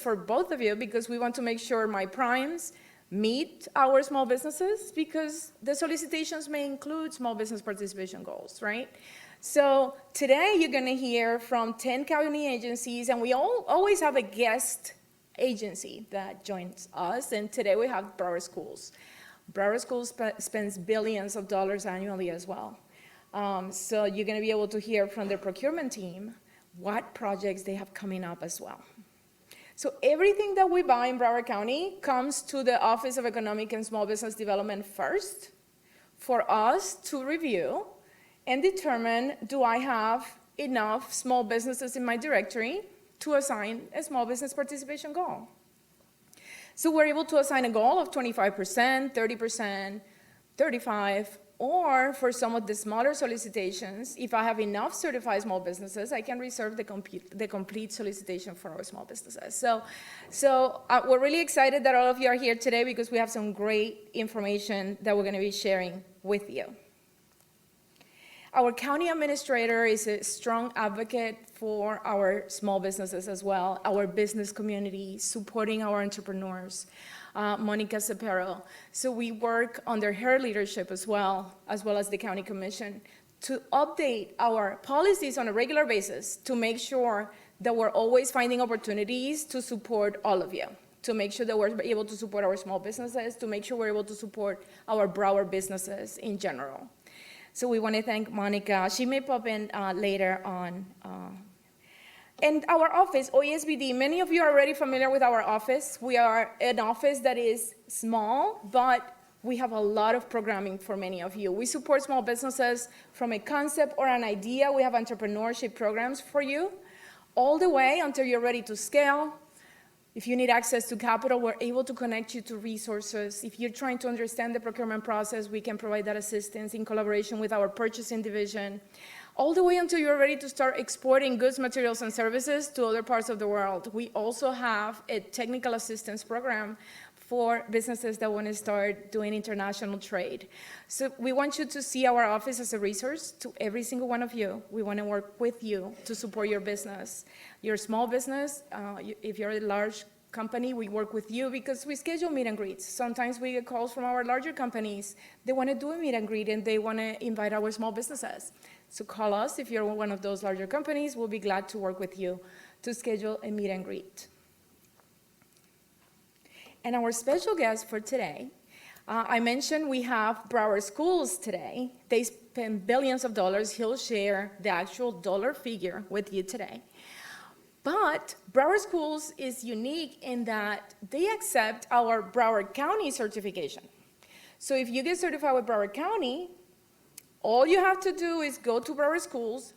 For both of you, because we want to make sure my primes meet our small businesses, because the solicitations may include small business participation goals, right? So today you're going to hear from 10 county agencies, and we always have a guest agency that joins us, and today we have Broward Schools. Broward Schools spends billions of dollars annually as well. So you're going to be able to hear from their procurement team what projects they have coming up as well. So everything that we buy in Broward County comes to the Office of Economic and Small Business Development first for us to review and determine, do I have enough small businesses in my directory to assign a small business participation goal? So we're able to assign a goal of 25%, 30%, 35%, or for some of the smaller solicitations, if I have enough certified small businesses, I can reserve the complete solicitation for our small businesses. So we're really excited that all of you are here today, because we have some great information that we're going to be sharing with you. Our county administrator is a strong advocate for our small businesses as well, our business community, supporting our entrepreneurs. Monica Cepero. So we work under her leadership as well as the County Commission, to update our policies on a regular basis, to make sure that we're always finding opportunities to support all of you, to make sure that we're able to support our small businesses, to make sure we're able to support our Broward businesses in general. So we want to thank Monica. She may pop in later on. And our office, OESBD, many of you are already familiar with our office. We are an office that is small, but we have a lot of programming for many of you. We support small businesses from a concept or an idea. We have entrepreneurship programs for you, all the way until you're ready to scale. If you need access to capital, we're able to connect you to resources. If you're trying to understand the procurement process, we can provide that assistance in collaboration with our purchasing division, all the way until you're ready to start exporting goods, materials, and services to other parts of the world. We also have a technical assistance program for businesses that want to start doing international trade. So we want you to see our office as a resource to every single one of you. We want to work with you to support your business. Your small business, if you're a large company, we work with you because we schedule meet and greets. Sometimes we get calls from our larger companies. They want to do a meet and greet, and they want to invite our small businesses. So call us if you're one of those larger companies. We'll be glad to work with you to schedule a meet and greet. And our special guest for today, I mentioned we have Broward Schools today. They spend billions of dollars. He'll share the actual dollar figure with you today. But Broward Schools is unique in that they accept our Broward County certification. So if you get certified with Broward County, all you have to do is go to Broward Schools,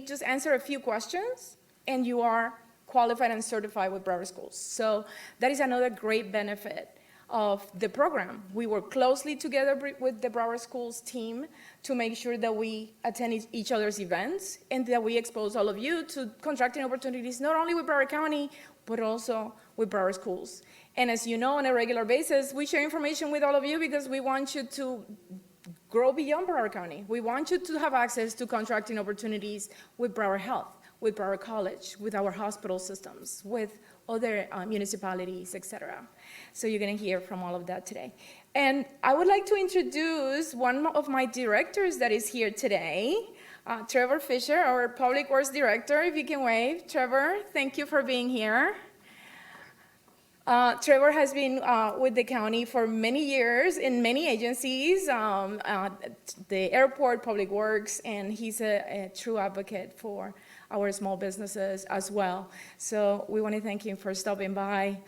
just answer a few questions, and you are qualified and certified with Broward Schools. So that is another great benefit of the program. We work closely together with the Broward Schools team to make sure that we attend each other's events and that we expose all of you to contracting opportunities, not only with Broward County, but also with Broward Schools. And as you know, on a regular basis, we share information with all of you because we want you to grow beyond Broward County. We want you to have access to contracting opportunities with Broward Health, with Broward College, with our hospital systems, with other municipalities, et cetera. So you're gonna hear from all of that today. And I would like to introduce one of my directors that is here today, Trevor Fisher, our Public Works Director, if you can wave. Trevor, thank you for being here. Trevor has been with the county for many years in many agencies, the airport, Public Works, and he's a true advocate for our small businesses as well. So we want to thank him for stopping by.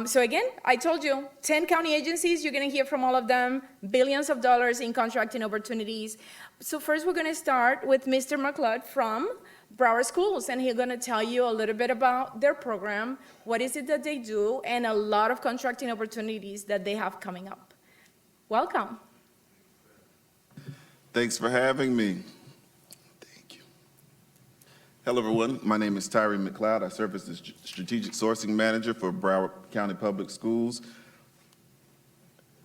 So again, I told you, 10 county agencies, you're going to hear from all of them, billions of dollars in contracting opportunities. So first we're going to start with Mr. McLeod from Broward Schools, and he's going to tell you a little bit about their program, what is it that they do, and a lot of contracting opportunities that they have coming up. Welcome. Thanks for having me. Thank you. Hello, everyone. My name is Tyree McLeod. I serve as the Strategic Sourcing Manager for Broward County Public Schools.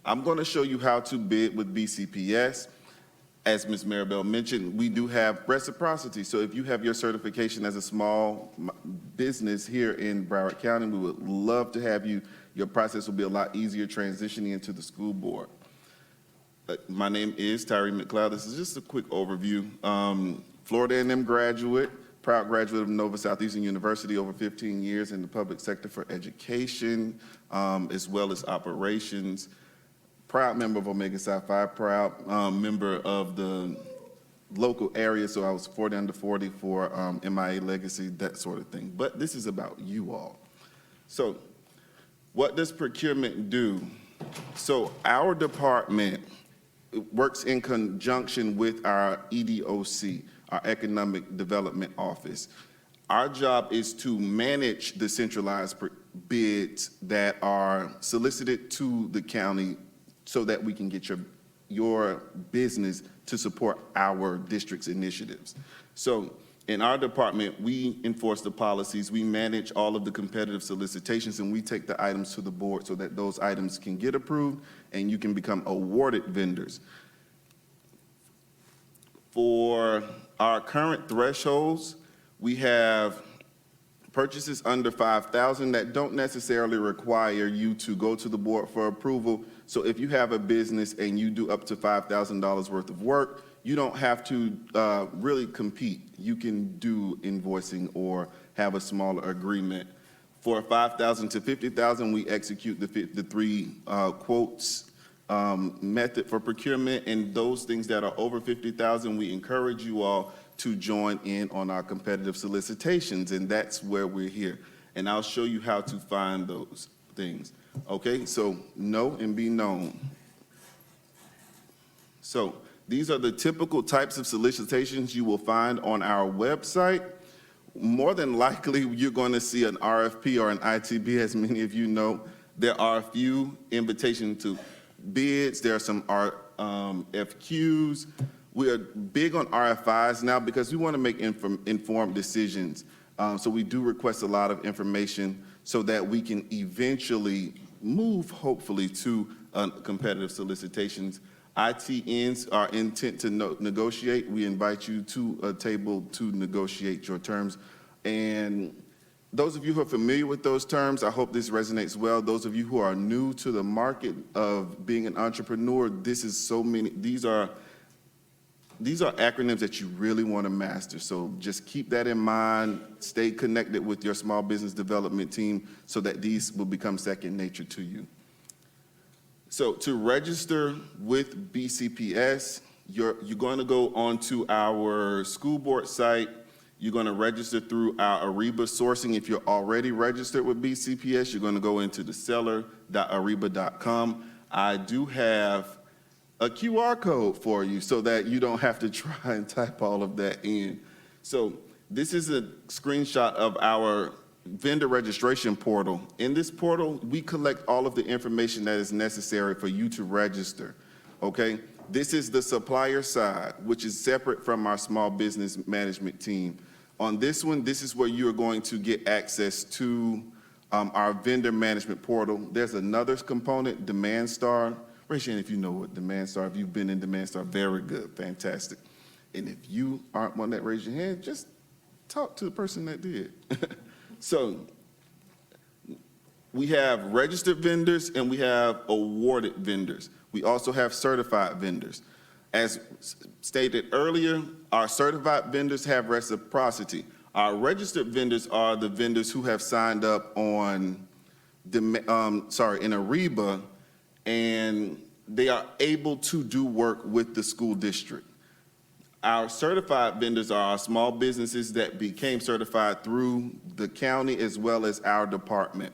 I'm going to show you how to bid with BCPS. As Ms. Maribel mentioned, we do have reciprocity. So if you have your certification as a small business here in Broward County, we would love to have you. Your process will be a lot easier transitioning into the school board. My name is Tyree McLeod. This is just a quick overview. Florida A&M graduate, proud graduate of Nova Southeastern University, over 15 years in the public sector for education, as well as operations. Proud member of Omega Psi Phi, proud member of the local area, so I was 40 under 40 for MIA Legacy, that sort of thing. But this is about you all. So what does procurement do? So our department works in conjunction with our EDOC, our Economic Development Office. Our job is to manage the centralized bids that are solicited to the county so that we can get your business to support our district's initiatives. So in our department, we enforce the policies, we manage all of the competitive solicitations, and we take the items to the board so that those items can get approved and you can become awarded vendors. For our current thresholds, we have purchases under $5,000 that don't necessarily require you to go to the board for approval. So if you have a business and you do up to $5,000 worth of work, you don't have to really compete. You can do invoicing or have a smaller agreement. For $5,000 to $50,000, we execute the three quotes method for procurement, and those things that are over $50,000, we encourage you all to join in on our competitive solicitations, and that's where we're here. And I'll show you how to find those things. Okay, so know and be known. So these are the typical types of solicitations you will find on our website. More than likely, you're going to see an RFP or an ITB, as many of you know. There are a few invitation to bids. There are some FQs. We are big on RFIs now because we want to make informed decisions. So we do request a lot of information so that we can eventually move, hopefully, to competitive solicitations. ITNs are intent to negotiate. We invite you to a table to negotiate your terms. And those of you who are familiar with those terms, I hope this resonates well. Those of you who are new to the market of being an entrepreneur, these are acronyms that you really want to master. So just keep that in mind. Stay connected with your small business development team so that these will become second nature to you. So to register with BCPS, you're going to go onto our school board site. You're going to register through our Ariba sourcing. If you're already registered with BCPS, you're going to go into the seller.ariba.com. I do have a QR code for you so that you don't have to try and type all of that in. So this is a screenshot of our vendor registration portal. In this portal, we collect all of the information that is necessary for you to register, okay? This is the supplier side, which is separate from our small business management team. On this one, this is where you're going to get access to our vendor management portal. There's another component, Demand Star, Raise your hand if you know what Demand Star, if you've been in Demand Star. Very good, fantastic. And if you aren't one that raised your hand, just talk to the person that did. So we have registered vendors and we have awarded vendors. We also have certified vendors. As stated earlier, our certified vendors have reciprocity. Our registered vendors are the vendors who have signed up on in AREBA, and they are able to do work with the school district. Our certified vendors are our small businesses that became certified through the county as well as our department.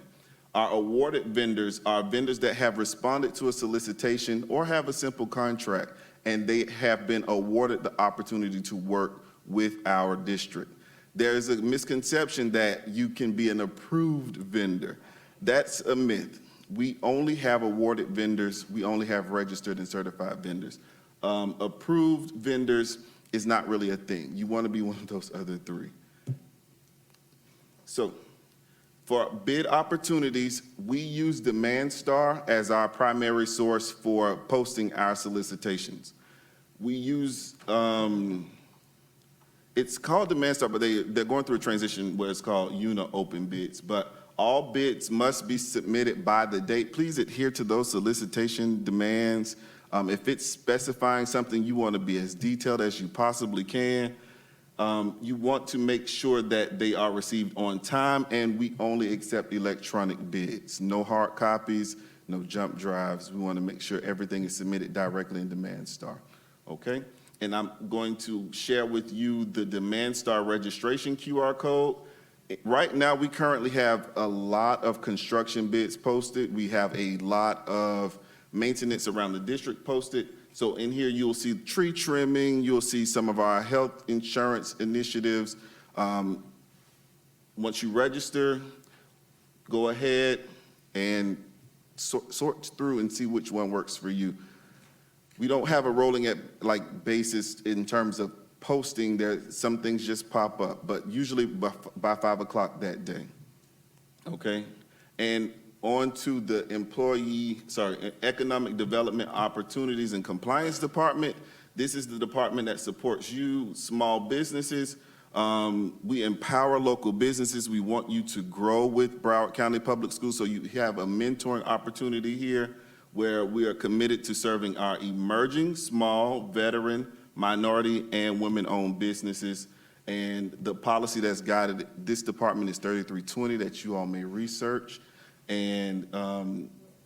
Our awarded vendors are vendors that have responded to a solicitation or have a simple contract, and they have been awarded the opportunity to work with our district. There is a misconception that you can be an approved vendor. That's a myth. We only have awarded vendors. We only have registered and certified vendors. Approved vendors is not really a thing. You want to be one of those other three. So for bid opportunities, we use Demand Star as our primary source for posting our solicitations. We use, it's called Demand Star, but they're going through a transition where it's called UNA Open Bids. But all bids must be submitted by the date. Please adhere to those solicitation demands. If it's specifying something, you want to be as detailed as you possibly can. You want to make sure that they are received on time, and we only accept electronic bids. No hard copies, no jump drives. We want to make sure everything is submitted directly in Demand Star, okay? And I'm going to share with you the Demand Star registration QR code. Right now, we currently have a lot of construction bids posted. We have a lot of maintenance around the district posted. So in here, you'll see tree trimming, you'll see some of our health insurance initiatives. Once you register, go ahead and sort through and see which one works for you. We don't have a rolling basis in terms of posting. There, some things just pop up, but usually by 5 o'clock that day, okay? And on to the Economic Development Opportunities and Compliance Department. This is the department that supports you, small businesses. We empower local businesses. We want you to grow with Broward County Public Schools, so you have a mentoring opportunity here where we are committed to serving our emerging, small, veteran, minority, and women-owned businesses. And the policy that's guided this department is 3320 that you all may research. And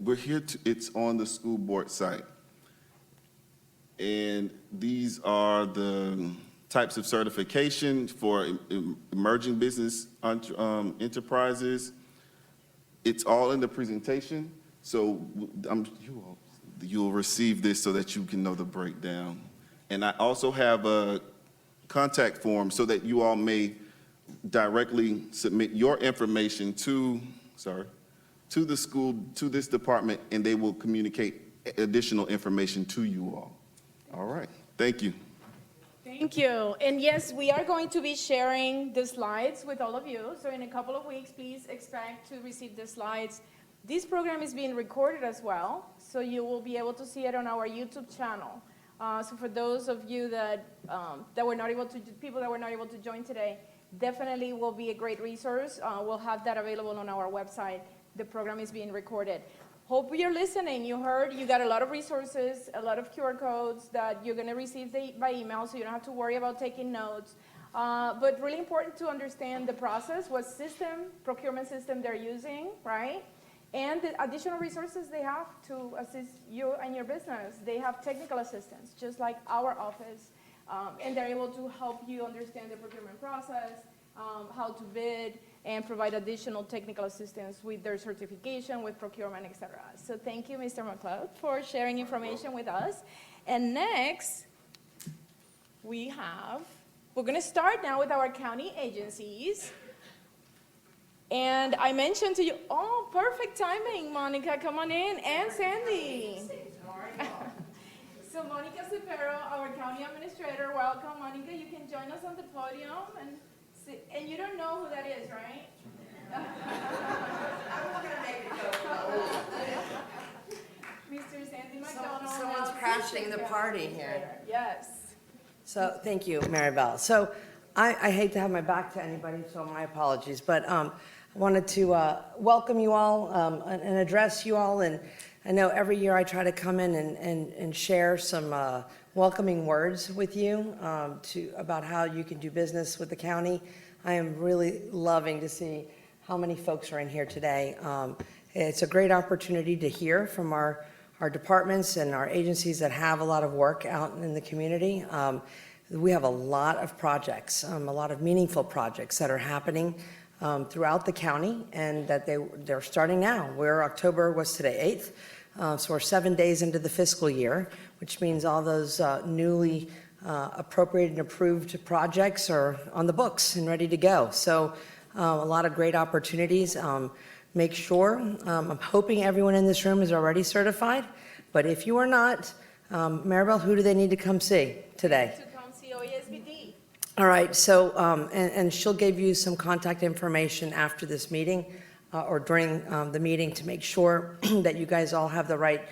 we're here it's on the school board site. And these are the types of certification for emerging business enterprises. It's all in the presentation. So you'll receive this so that you can know the breakdown. And I also have a contact form so that you all may directly submit your information to the school, to this department, and they will communicate additional information to you all. All right, thank you. Thank you. And yes, we are going to be sharing the slides with all of you. So in a couple of weeks, please expect to receive the slides. This program is being recorded as well, so you will be able to see it on our YouTube channel. So for those of you that were not able to, people that were not able to join today, definitely will be a great resource. We'll have that available on our website. The program is being recorded. Hope you're listening. You heard, you got a lot of resources, a lot of QR codes that you're going to receive by email, so you don't have to worry about taking notes. But really important to understand the process, what procurement system they're using, right? And the additional resources they have to assist you and your business. They have technical assistance, just like our office, and they're able to help you understand the procurement process, how to bid, and provide additional technical assistance with their certification, with procurement, et cetera. So thank you, Mr. McLeod, for sharing information with us. And next, we're going to start now with our county agencies. And I mentioned to you, oh, perfect timing, Monica, come on in, and Sandy. So Monica Cepero, our county administrator, welcome. Monica, you can join us on the podium. And you don't know who that is, right? I'm not going to make it go. Mr. Sandy Someone's crashing the party here. Yes. So, thank you, Maribel. So, I hate to have my back to anybody, so my apologies, but I wanted to welcome you all and address you all, and I know every year I try to come in and share some welcoming words with you about how you can do business with the county. I am really loving to see how many folks are in here today. It's a great opportunity to hear from our departments and our agencies that have a lot of work out in the community. We have a lot of projects, a lot of meaningful projects that are happening throughout the county, and that they're starting now. October was today, 8th, so we're 7 days into the fiscal year, which means all those newly appropriated and approved projects are on the books and ready to go. So a lot of great opportunities. Make sure, I'm hoping everyone in this room is already certified, but if you are not, Maribel, who do they need to come see today? To come see OESBD. All right, so, and she'll give you some contact information after this meeting or during the meeting to make sure that you guys all have the right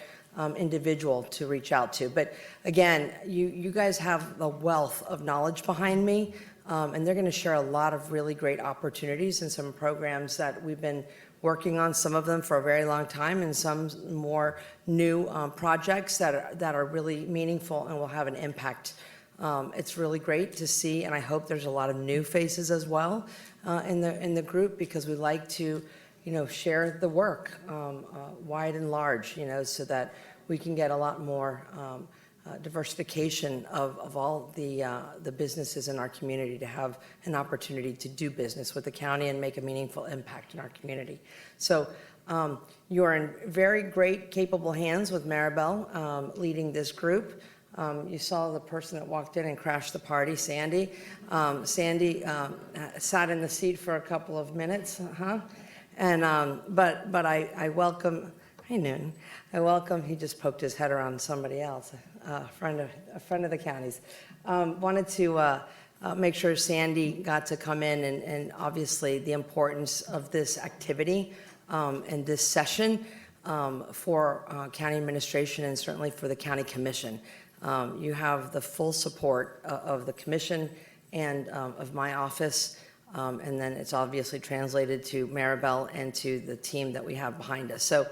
individual to reach out to. But again, you guys have the wealth of knowledge behind me, and they're going to share a lot of really great opportunities and some programs that we've been working on, some of them for a very long time, and some more new projects that are really meaningful and will have an impact. It's really great to see, and I hope there's a lot of new faces as well in the group, because we like to, share the work wide and large, so that we can get a lot more diversification of all the businesses in our community to have an opportunity to do business with the county and make a meaningful impact in our community. So you're in very great, capable hands with Maribel leading this group. You saw the person that walked in and crashed the party, Sandy. Sandy sat in the seat for a couple of minutes, and but I welcome. Hey, Newton. I welcome. He just poked his head around somebody else, a friend of the county's. Wanted to make sure Sandy got to come in, and obviously the importance of this activity and this session for county administration and certainly for the county commission. You have the full support of the commission and of my office, and then it's obviously translated to Maribel and to the team that we have behind us. So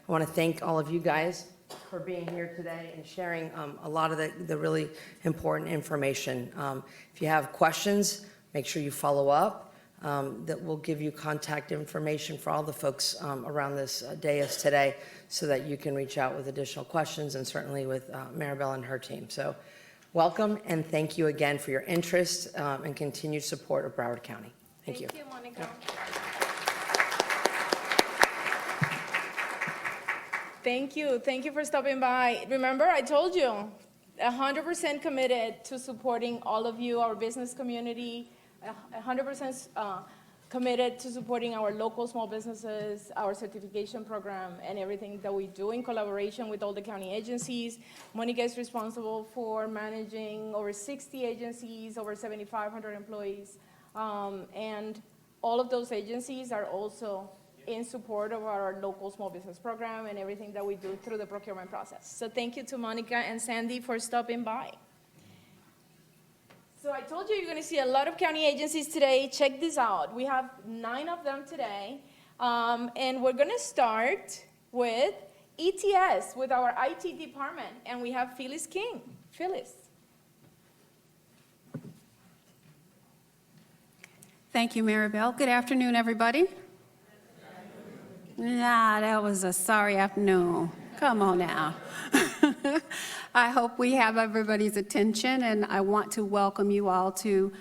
I want to thank all of you guys for being here today and sharing a lot of the really important information. If you have questions, make sure you follow up. That will give you contact information for all the folks around this dais today, so that you can reach out with additional questions, and certainly with Maribel and her team. So welcome, and thank you again for your interest and continued support of Broward County. Thank you. Thank you, Monica. Thank you. Thank you for stopping by. Remember, I told you, 100% committed to supporting all of you, our business community, 100% committed to supporting our local small businesses, our certification program, and everything that we do in collaboration with all the county agencies. Monica is responsible for managing over 60 agencies, over 7,500 employees, and all of those agencies are also in support of our local small business program and everything that we do through the procurement process. So thank you to Monica and Sandy for stopping by. So I told you you're going to see a lot of county agencies today. Check this out. We have 9 of them today, and we're going to start with ETS, with our IT department, and we have Phyllis King. Phyllis. Thank you, Maribel. Good afternoon, everybody. That was a sorry afternoon. Come on now. I hope we have everybody's attention, and I want to welcome you all to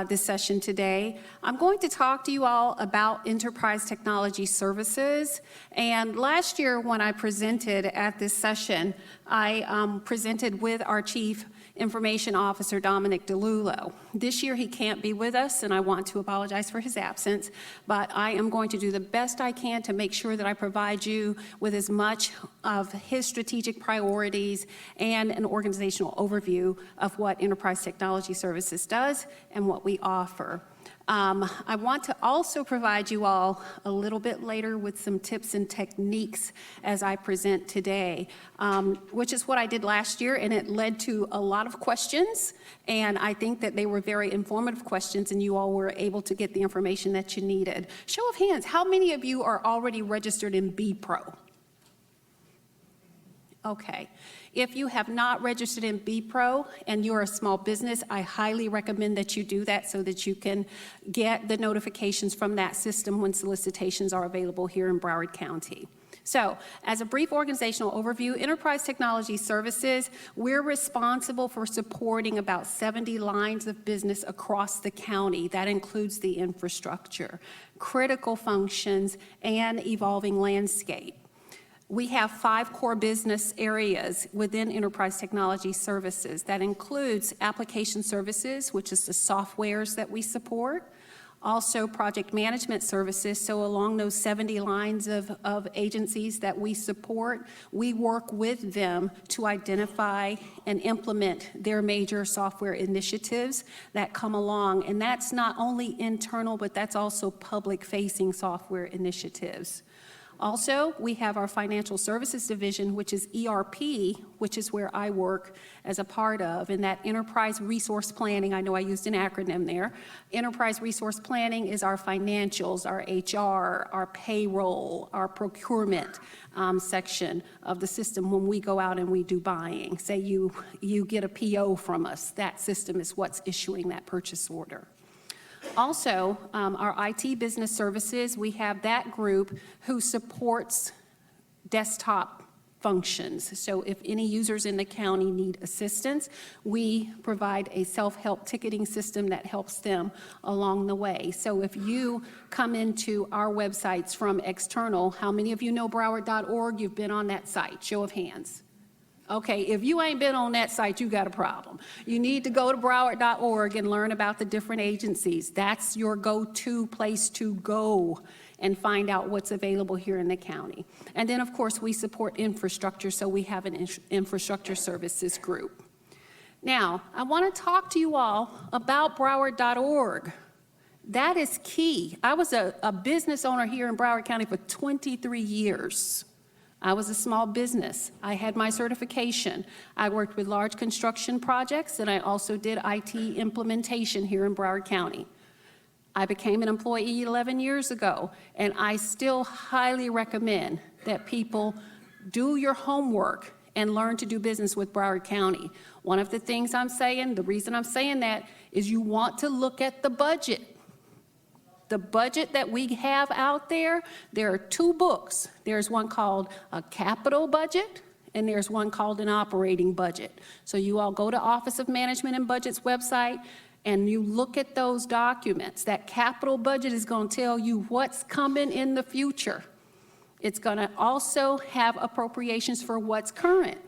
this session today. I'm going to talk to you all about enterprise technology services. And last year when I presented at this session, I presented with our Chief Information Officer, Dominic DeLullo. This year he can't be with us, and I want to apologize for his absence, but I am going to do the best I can to make sure that I provide you with as much of his strategic priorities and an organizational overview of what Enterprise Technology Services does and what we offer. I want to also provide you all a little bit later with some tips and techniques as I present today, which is what I did last year, and it led to a lot of questions, and I think that they were very informative questions, and you all were able to get the information that you needed. Show of hands, how many of you are already registered in BPRO? Okay. If you have not registered in BPRO and you're a small business, I highly recommend that you do that so that you can get the notifications from that system when solicitations are available here in Broward County. So, as a brief organizational overview, Enterprise Technology Services, we're responsible for supporting about 70 lines of business across the county. That includes the infrastructure, critical functions, and evolving landscape. We have 5 core business areas within Enterprise Technology Services. That includes application services, which is the softwares that we support. Also project management services, so along those 70 lines of agencies that we support, we work with them to identify and implement their major software initiatives that come along. And that's not only internal, but that's also public-facing software initiatives. Also, we have our financial services division, which is ERP, which is where I work as a part of, and that enterprise resource planning, I know I used an acronym there. Enterprise resource planning is our financials, our HR, our payroll, our procurement section of the system when we go out and we do buying. Say you get a PO from us, that system is what's issuing that purchase order. Also, our IT business services, we have that group who supports desktop functions. So if any users in the county need assistance, we provide a self-help ticketing system that helps them along the way. So if you come into our websites from external, how many of you know Broward.org? You've been on that site, show of hands. Okay, if you ain't been on that site, you got a problem. You need to go to Broward.org and learn about the different agencies. That's your go-to place to go and find out what's available here in the county. And then, of course, we support infrastructure, so we have an infrastructure services group. Now, I want to talk to you all about Broward.org. That is key. I was a business owner here in Broward County for 23 years. I was a small business. I had my certification. I worked with large construction projects, and I also did IT implementation here in Broward County. I became an employee 11 years ago, and I still highly recommend that people do your homework and learn to do business with Broward County. One of the things I'm saying, the reason I'm saying that, is you want to look at the budget. The budget that we have out there, there are 2 books. There's one called a capital budget, and there's one called an operating budget. So you all go to Office of Management and Budget's website, and you look at those documents. That capital budget is going to tell you what's coming in the future. It's going to also have appropriations for what's current.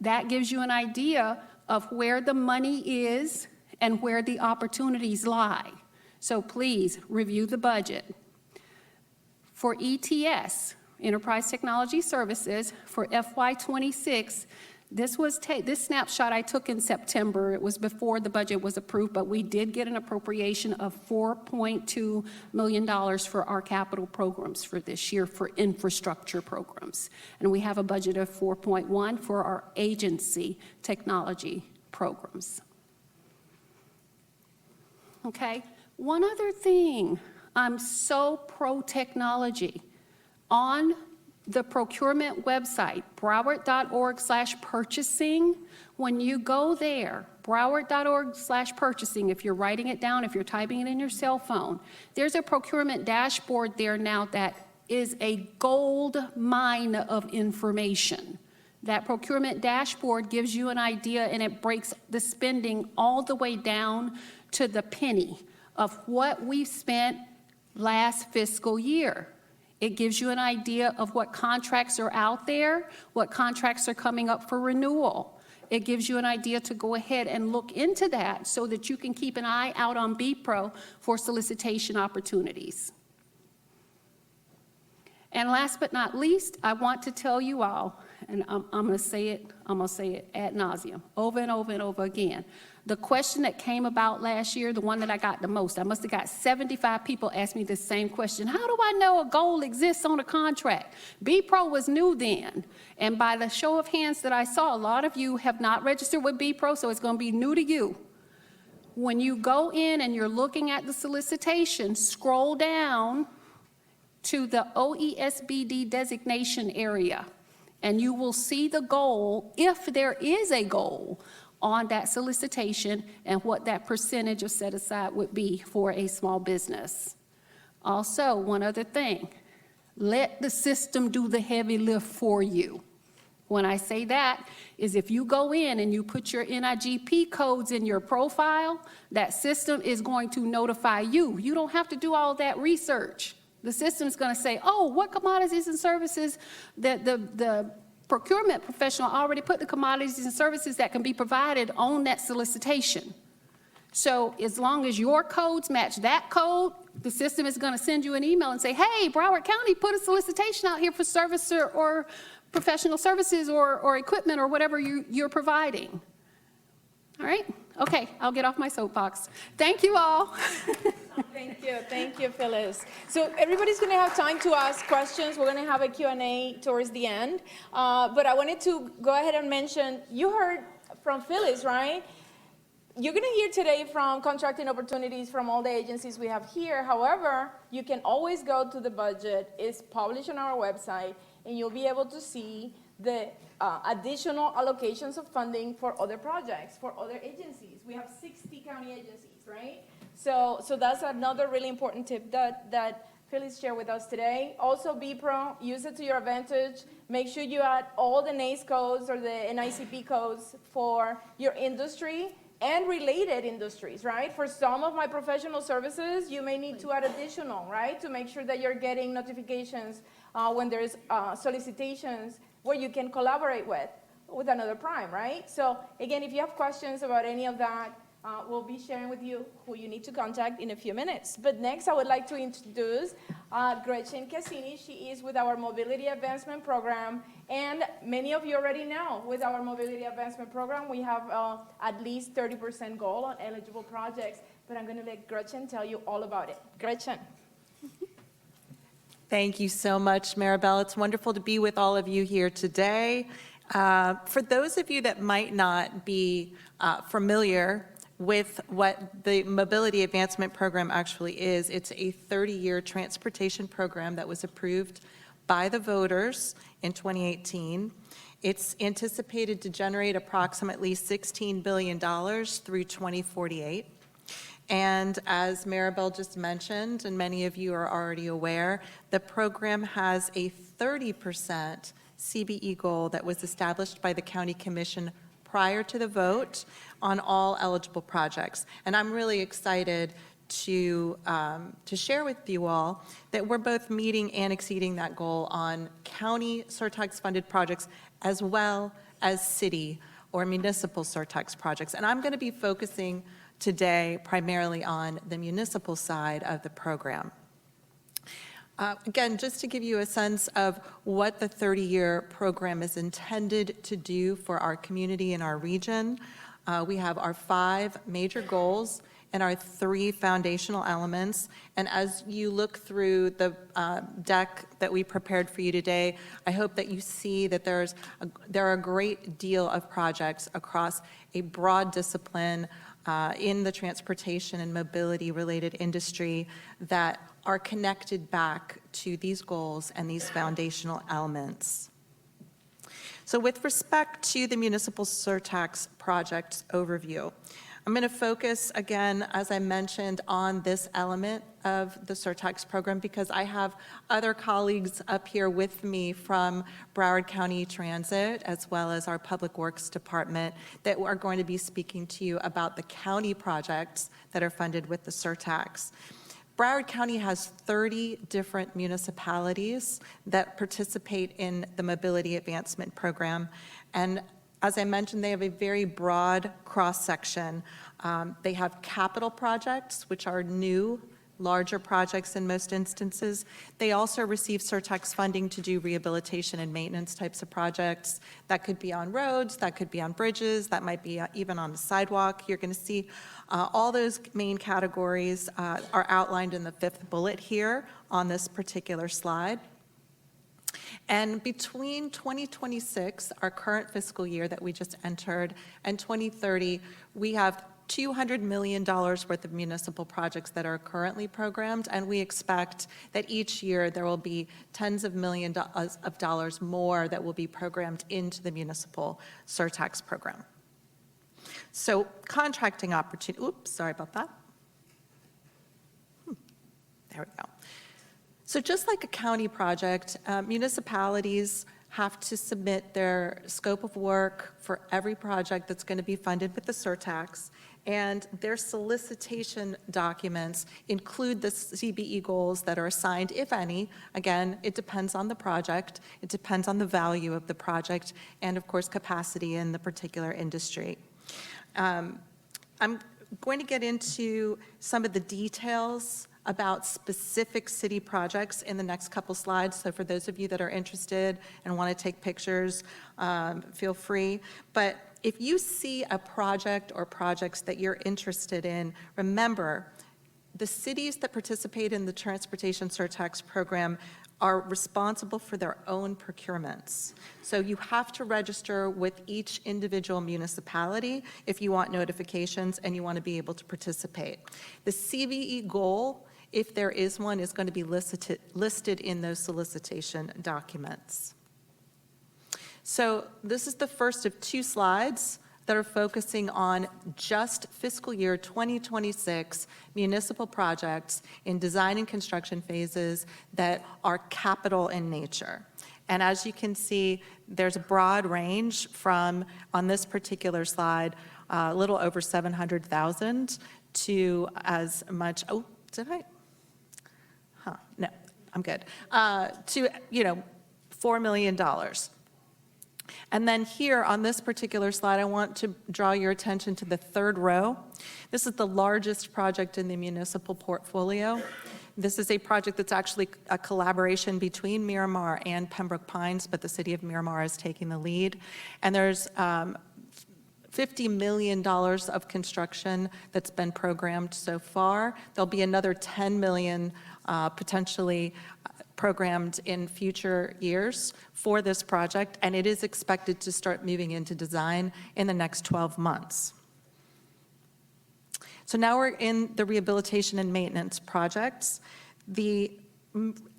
That gives you an idea of where the money is and where the opportunities lie. So please review the budget. For ETS, Enterprise Technology Services, for FY26, this snapshot I took in September. It was before the budget was approved, but we did get an appropriation of $4.2 million for our capital programs for this year for infrastructure programs. And we have a budget of 4.1 for our agency technology programs. Okay? One other thing, I'm so pro-technology. On the procurement website, broward.org/purchasing, when you go there, broward.org/purchasing, if you're writing it down, if you're typing it in your cell phone, there's a procurement dashboard there now that is a gold mine of information. That procurement dashboard gives you an idea, and it breaks the spending all the way down to the penny of what we've spent last fiscal year. It gives you an idea of what contracts are out there, what contracts are coming up for renewal. It gives you an idea to go ahead and look into that so that you can keep an eye out on BPRO for solicitation opportunities. And last but not least, I want to tell you all, and I'm going to say it ad nauseum, over and over and over again, The question that came about last year, the one that I got the most, I must have got 75 people ask me the same question. How do I know a goal exists on a contract? B-Pro was new then. And by the show of hands that I saw, a lot of you have not registered with B-Pro, so it's going to be new to you. When you go in and you're looking at the solicitation, scroll down to the OESBD designation area, and you will see the goal, if there is a goal, on that solicitation and what that percentage of set aside would be for a small business. Also, one other thing, let the system do the heavy lift for you. When I say that is if you go in and you put your NIGP codes in your profile, that system is going to notify you. You don't have to do all that research. The system's going to say, oh, what commodities and services that the procurement professional already put the commodities and services that can be provided on that solicitation. So as long as your codes match that code, the system is going to send you an email and say, hey, Broward County put a solicitation out here for service or professional services or equipment or whatever you're providing. All right? Okay, I'll get off my soapbox. Thank you all. Thank you, Phyllis. So everybody's going to have time to ask questions. We're going to have a Q&A towards the end. But I wanted to go ahead and mention, you heard from Phyllis, right? You're going to hear today from contracting opportunities from all the agencies we have here. However, you can always go to the budget. It's published on our website, and you'll be able to see the additional allocations of funding for other projects, for other agencies. We have 60 county agencies, right? So that's another really important tip that Phyllis shared with us today. Also, B-Pro, use it to your advantage. Make sure you add all the NACE codes or the NICP codes for your industry and related industries, right? For some of my professional services, you may need to add additional, right? To make sure that you're getting notifications when there's solicitations where you can collaborate with another prime, right? So again, if you have questions about any of that, we'll be sharing with you who you need to contact in a few minutes. But next, I would like to introduce Gretchen Cassini. She is with our Mobility Advancement Program. And many of you already know, with our Mobility Advancement Program, we have at least 30% goal on eligible projects. But I'm going to let Gretchen tell you all about it. Gretchen. Thank you so much, Maribel. It's wonderful to be with all of you here today. For those of you that might not be familiar with what the Mobility Advancement Program actually is, it's a 30-year transportation program that was approved by the voters in 2018. It's anticipated to generate approximately $16 billion through 2048. And as Maribel just mentioned, and many of you are already aware, the program has a 30% CBE goal that was established by the County Commission prior to the vote on all eligible projects. And I'm really excited to share with you all that we're both meeting and exceeding that goal on county surtax-funded projects as well as city or municipal surtax projects. And I'm going to be focusing today primarily on the municipal side of the program. Again, just to give you a sense of what the 30-year program is intended to do for our community and our region, we have our 5 major goals and our 3 foundational elements. And as you look through the deck that we prepared for you today, I hope that you see that there are a great deal of projects across a broad discipline in the transportation and mobility related industry that are connected back to these goals and these foundational elements. So with respect to the municipal surtax project overview, I'm going to focus again, as I mentioned, on this element of the surtax program because I have other colleagues up here with me from Broward County Transit as well as our Public Works Department that are going to be speaking to you about the county projects that are funded with the surtax. Broward County has 30 different municipalities that participate in the Mobility Advancement Program, and as I mentioned, they have a very broad cross-section. They have capital projects, which are new larger projects in most instances. They also receive surtax funding to do rehabilitation and maintenance types of projects. That could be on roads, that could be on bridges, that might be even on the sidewalk. You're going to see all those main categories are outlined in the 5th bullet here on this particular slide. And between 2026, our current fiscal year that we just entered, and 2030, we have $200 million worth of municipal projects that are currently programmed, and we expect that each year there will be tens of millions of dollars more that will be programmed into the municipal surtax program. So contracting opportunity, oops, sorry about that. There we go. So just like a county project, municipalities have to submit their scope of work for every project that's going to be funded with the surtax, and their solicitation documents include the CBE goals that are assigned, if any. Again, it depends on the project, it depends on the value of the project, and of course, capacity in the particular industry. I'm going to get into some of the details about specific city projects in the next couple slides. So for those of you that are interested and want to take pictures, feel free. But if you see a project or projects that you're interested in, remember, the cities that participate in the transportation surtax program are responsible for their own procurements. So you have to register with each individual municipality if you want notifications and you want to be able to participate. The CBE goal, if there is one, is going to be listed in those solicitation documents. So this is the first of 2 slides that are focusing on just fiscal year 2026 municipal projects in design and construction phases that are capital in nature. And as you can see, there's a broad range from, on this particular slide, a little over 700,000 to as much, oh, did I? No, I'm good. To, $4 million. And then here on this particular slide, I want to draw your attention to the 3rd row. This is the largest project in the municipal portfolio. This is a project that's actually a collaboration between Miramar and Pembroke Pines, but the city of Miramar is taking the lead. And there's $50 million of construction that's been programmed so far. There'll be another $10 million potentially programmed in future years for this project, and it is expected to start moving into design in the next 12 months. So now we're in the rehabilitation and maintenance projects. The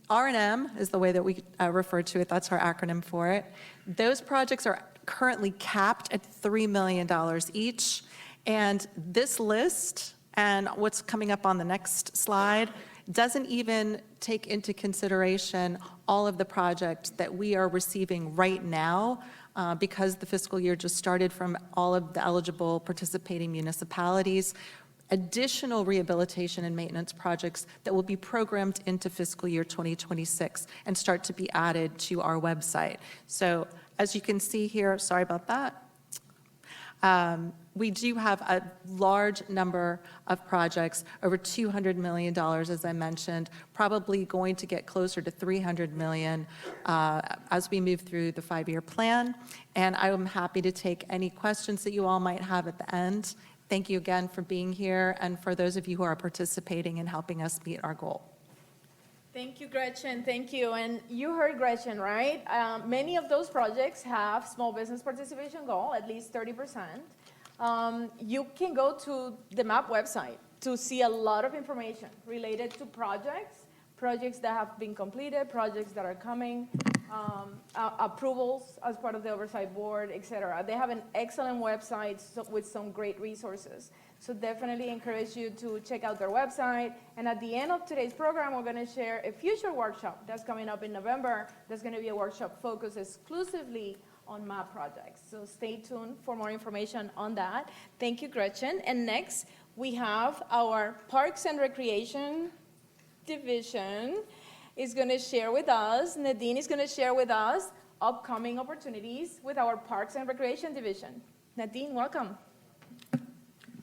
R&M is the way that we refer to it. That's our acronym for it. Those projects are currently capped at $3 million each, and this list and what's coming up on the next slide doesn't even take into consideration all of the projects that we are receiving right now because the fiscal year just started from all of the eligible participating municipalities. Additional rehabilitation and maintenance projects that will be programmed into fiscal year 2026 and start to be added to our website. So as you can see here, sorry about that. We do have a large number of projects, over $200 million, as I mentioned, probably going to get closer to $300 million as we move through the 5-year plan. And I am happy to take any questions that you all might have at the end. Thank you again for being here and for those of you who are participating and helping us meet our goal. Thank you, Gretchen. Thank you. And you heard Gretchen, right? Many of those projects have small business participation goal, at least 30%. You can go to the MAP website to see a lot of information related to projects that have been completed, projects that are coming, approvals as part of the oversight board, et cetera. They have an excellent website with some great resources. So definitely encourage you to check out their website. And at the end of today's program, we're going to share a future workshop that's coming up in November. That's going to be a workshop focused exclusively on MAP projects. So stay tuned for more information on that. Thank you, Gretchen. And next, we have our Parks and Recreation Division is going to share with us, Nadine is going to share with us upcoming opportunities with our Parks and Recreation Division. Nadine, welcome.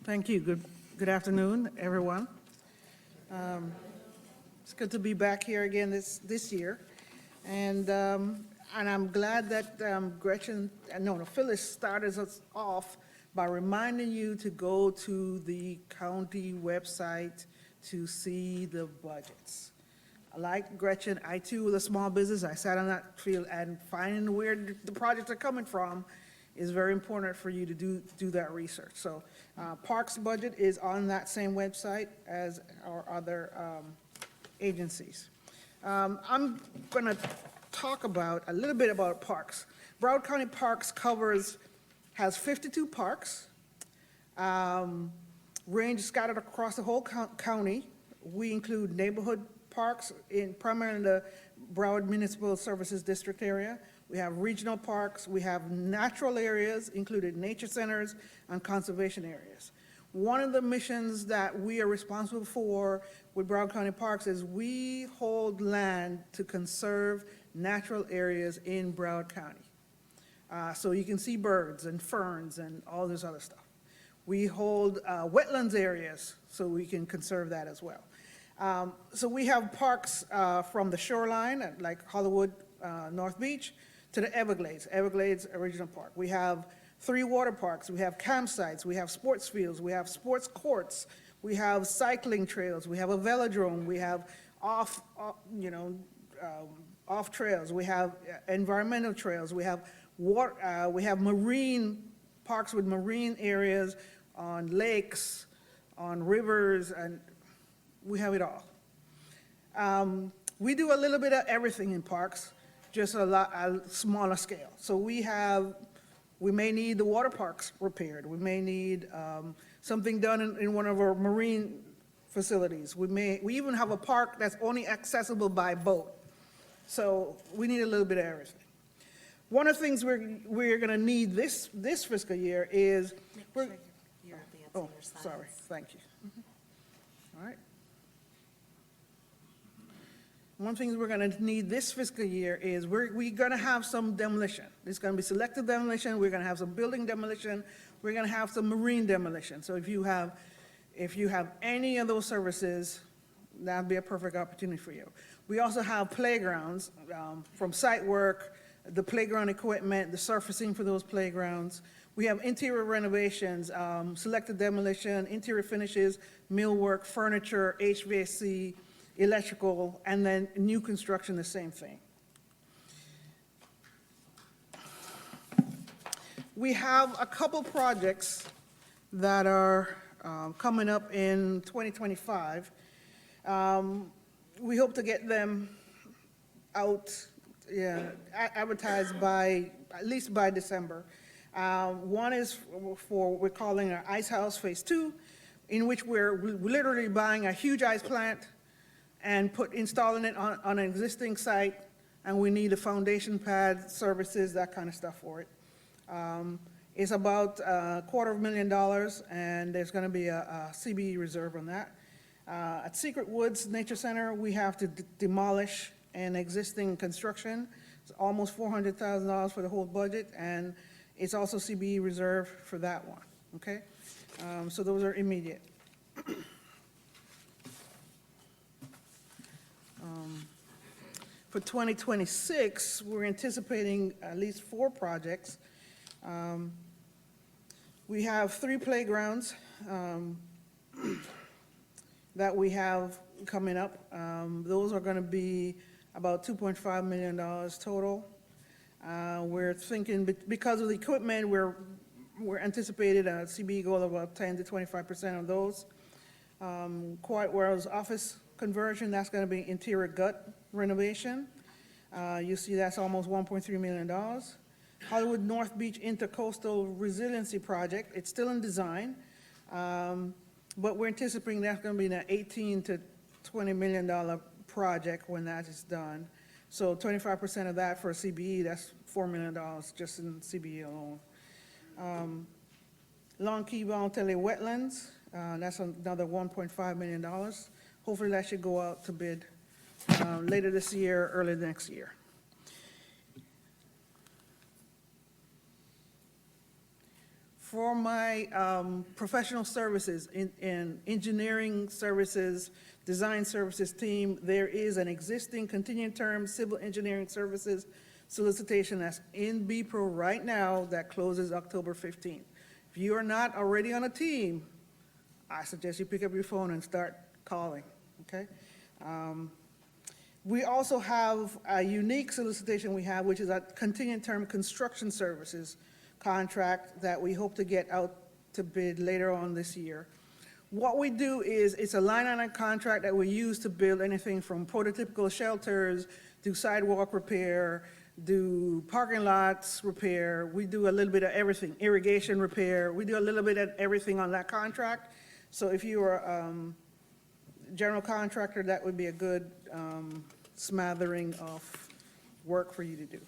Thank you. Good afternoon, everyone. It's good to be back here again this year. And I'm glad that Phyllis started us off by reminding you to go to the county website to see the budgets. Like Gretchen, I too was a small business. I sat on that field, and finding where the projects are coming from is very important for you to do that research. So Parks budget is on that same website as our other agencies. I'm going to talk a little bit about parks. Broward County Parks has 52 parks, range scattered across the whole county. We include neighborhood parks primarily in the Broward Municipal Services District area. We have regional parks. We have natural areas, including nature centers and conservation areas. One of the missions that we are responsible for with Broward County Parks is we hold land to conserve natural areas in Broward County. So you can see birds and ferns and all this other stuff. We hold wetlands areas so we can conserve that as well. So we have parks from the shoreline, like Hollywood, North Beach, to the Everglades Regional Park. We have 3 water parks. We have campsites. We have sports fields. We have sports courts. We have cycling trails. We have a velodrome. We have off trails. We have environmental trails. We have marine parks with marine areas on lakes, on rivers, and we have it all. We do a little bit of everything in parks, just a smaller scale. So we may need the water parks repaired. We may need something done in one of our marine facilities. We even have a park that's only accessible by boat. So we need a little bit of everything. One of the things we're going to need this fiscal year is sorry, thank you. All right. One thing we're going to need this fiscal year is we're going to have some demolition. There's going to be selective demolition. We're going to have some building demolition. We're going to have some marine demolition. So if you have any of those services, that'd be a perfect opportunity for you. We also have playgrounds from site work, the playground equipment, the surfacing for those playgrounds. We have interior renovations, selective demolition, interior finishes, millwork, furniture, HVAC, electrical, and then new construction, the same thing. We have a couple projects that are coming up in 2025. We hope to get them out, advertised at least by December. One is for we're calling our Ice House Phase 2, in which we're literally buying a huge ice plant and installing it on an existing site, and we need a foundation pad, services, that kind of stuff for it. It's about $250,000, and there's going to be a CBE reserve on that. At Secret Woods Nature Center, we have to demolish an existing construction. It's almost $400,000 for the whole budget, and it's also CBE reserve for that one, okay? So those are immediate. For 2026, we're anticipating at least 4 projects. We have 3 playgrounds that we have coming up. Those are going to be about $2.5 million total. We're thinking, because of the equipment, we're anticipating a CBE goal of about 10 to 25% of those. Quiet World's office conversion, that's going to be interior gut renovation. You see that's almost $1.3 million. Hollywood North Beach Intercoastal Resiliency Project, it's still in design, but we're anticipating that's going to be an $18 to $20 million project when that is done. So 25% of that for CBE, that's $4 million just in CBE alone. Long Key Voluntary Wetlands, that's another $1.5 million. Hopefully that should go out to bid later this year, early next year. For my professional services, in engineering services, design services team, there is an existing continuing term civil engineering services solicitation that's in BPRO right now that closes October 15th. If you are not already on a team, I suggest you pick up your phone and start calling, okay? We also have a unique solicitation we have, which is a continuing term construction services contract that we hope to get out to bid later on this year. What we do is, it's a line item contract that we use to build anything from prototypical shelters, do sidewalk repair, do parking lots repair. We do a little bit of everything, irrigation repair. We do a little bit of everything on that contract. So if you are general contractor, that would be a good smattering of work for you to do.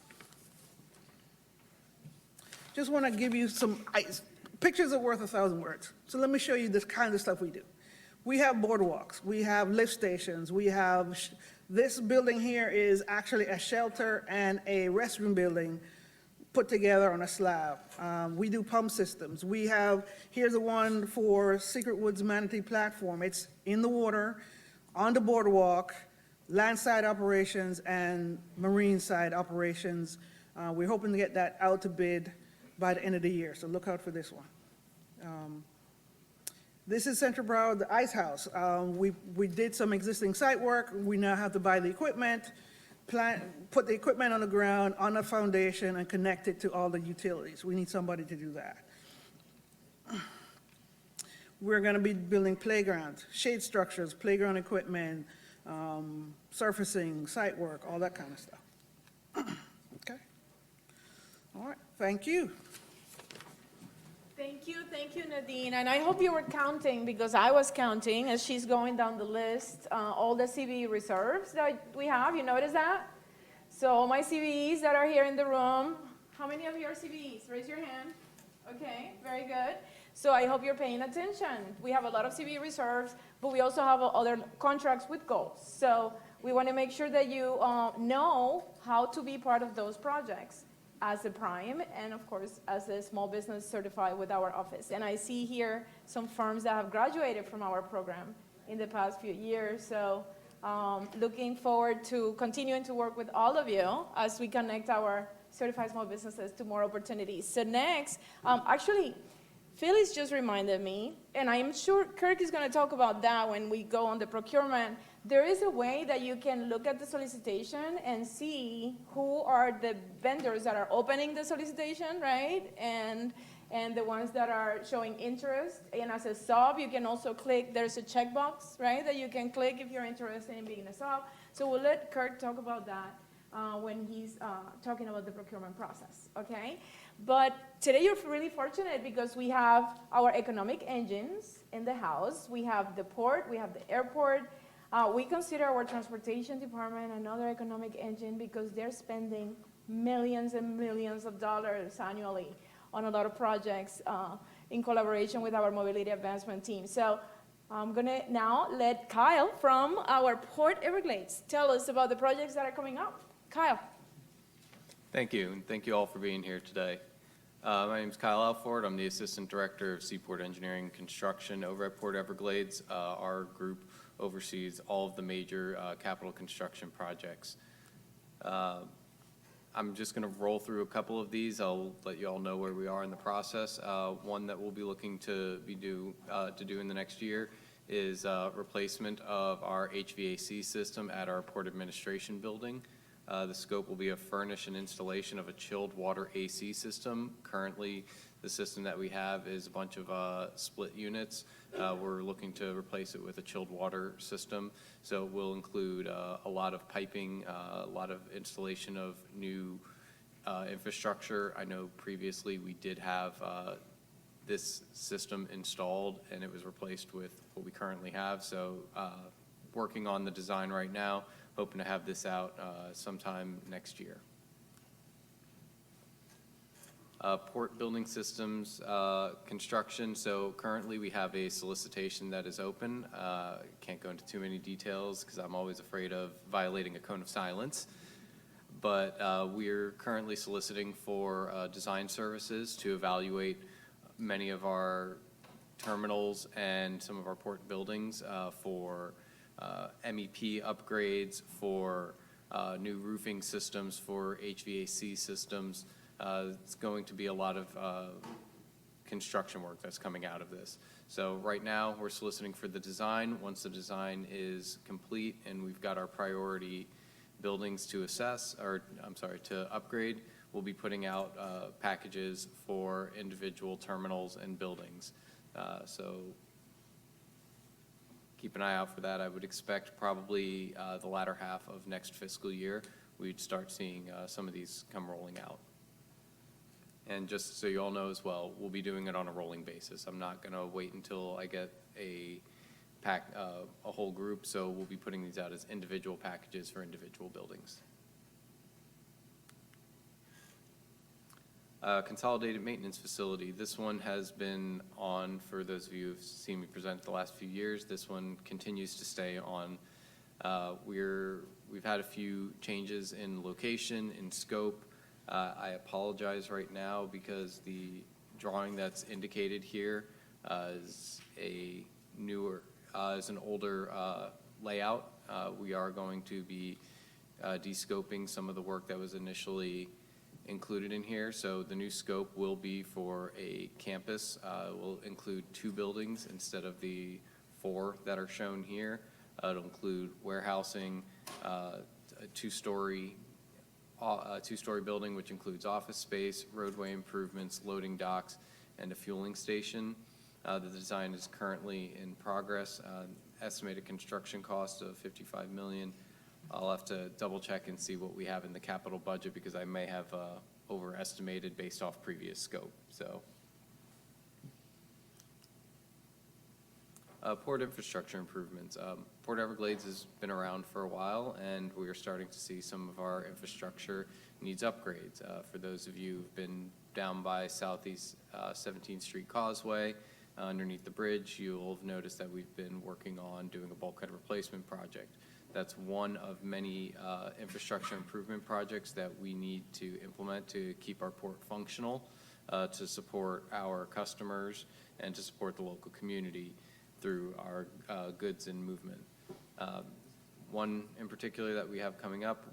Just want to give you some, pictures are worth 1,000 words. So let me show you this kind of stuff we do. We have boardwalks, we have lift stations, we have, this building here is actually a shelter and a restroom building put together on a slab. We do pump systems. We have, here's the one for Secret Woods Manatee Platform. It's in the water, on the boardwalk, landside operations and marine side operations. We're hoping to get that out to bid by the end of the year, so look out for this one. This is Central Broward, the ice house. We did some existing site work. We now have to buy the equipment, put the equipment on the ground, on the foundation, and connect it to all the utilities. We need somebody to do that. We're gonna be building playgrounds, shade structures, playground equipment, surfacing, site work, all that kind of stuff. Okay. All right, thank you. Thank you, Nadine. And I hope you were counting, because I was counting as she's going down the list, all the CVE reserves that we have. You notice that? So my CVEs that are here in the room, how many of you are CVEs? Raise your hand. Okay, very good. So I hope you're paying attention. We have a lot of CVE reserves, but we also have other contracts with goals. So we want to make sure that you know how to be part of those projects as a prime, and of course, as a small business certified with our office. And I see here some firms that have graduated from our program in the past few years. So looking forward to continuing to work with all of you as we connect our certified small businesses to more opportunities. So next, actually, Phyllis just reminded me, and I'm sure Kirk is gonna talk about that when we go on the procurement. There is a way that you can look at the solicitation and see who are the vendors that are opening the solicitation, right? And the ones that are showing interest. And as a sub, you can also click, there's a checkbox, right, that you can click if you're interested in being a sub. So we'll let Kirk talk about that when he's talking about the procurement process, okay? But today you're really fortunate because we have our economic engines in the house. We have the port, we have the airport. We consider our transportation department another economic engine because they're spending millions and millions of dollars annually on a lot of projects in collaboration with our mobility advancement team. So I'm gonna now let Kyle from our Port Everglades tell us about the projects that are coming up. Kyle. Thank you, and thank you all for being here today. My name is Kyle Alford. I'm the Assistant Director of Seaport Engineering and Construction over at Port Everglades. Our group oversees all of the major capital construction projects. I'm just going to roll through a couple of these. I'll let you all know where we are in the process. One that we'll be looking to do in the next year is replacement of our HVAC system at our Port Administration building. The scope will be a furnish and installation of a chilled water AC system. Currently, the system that we have is a bunch of split units. We're looking to replace it with a chilled water system. So it will include a lot of piping, a lot of installation of new infrastructure. I know previously we did have this system installed and it was replaced with what we currently have. So working on the design right now, hoping to have this out sometime next year. Port building systems construction. So currently we have a solicitation that is open. Can't go into too many details because I'm always afraid of violating a cone of silence. But we're currently soliciting for design services to evaluate many of our terminals and some of our port buildings for MEP upgrades, for new roofing systems, for HVAC systems. It's going to be a lot of construction work that's coming out of this. So right now, we're soliciting for the design. Once the design is complete and we've got our priority buildings to assess, or I'm sorry, to upgrade, we'll be putting out packages for individual terminals and buildings. So keep an eye out for that. I would expect probably the latter half of next fiscal year, we'd start seeing some of these come rolling out. And just so you all know as well, we'll be doing it on a rolling basis. I'm not going to wait until I get a whole group, so we'll be putting these out as individual packages for individual buildings. Consolidated maintenance facility. This one has been on for those of you who've seen me present the last few years. This one continues to stay on. We've had a few changes in location, in scope. I apologize right now because the drawing that's indicated here is a newer, is an older layout. We are going to be de-scoping some of the work that was initially included in here. So the new scope will be for a campus. Will include 2 buildings instead of the 4 that are shown here. It'll include warehousing, a two-story building, which includes office space, roadway improvements, loading docks, and a fueling station. The design is currently in progress. Estimated construction cost of $55 million. I'll have to double check and see what we have in the capital budget because I may have overestimated based off previous scope. So, port infrastructure improvements. Port Everglades has been around for a while, and we are starting to see some of our infrastructure needs upgrades. For those of you who've been down by Southeast 17th Street Causeway, underneath the bridge, you'll have noticed that we've been working on doing a bulkhead replacement project. That's one of many infrastructure improvement projects that we need to implement to keep our port functional, to support our customers, and to support the local community through our goods and movement. One in particular that we have coming up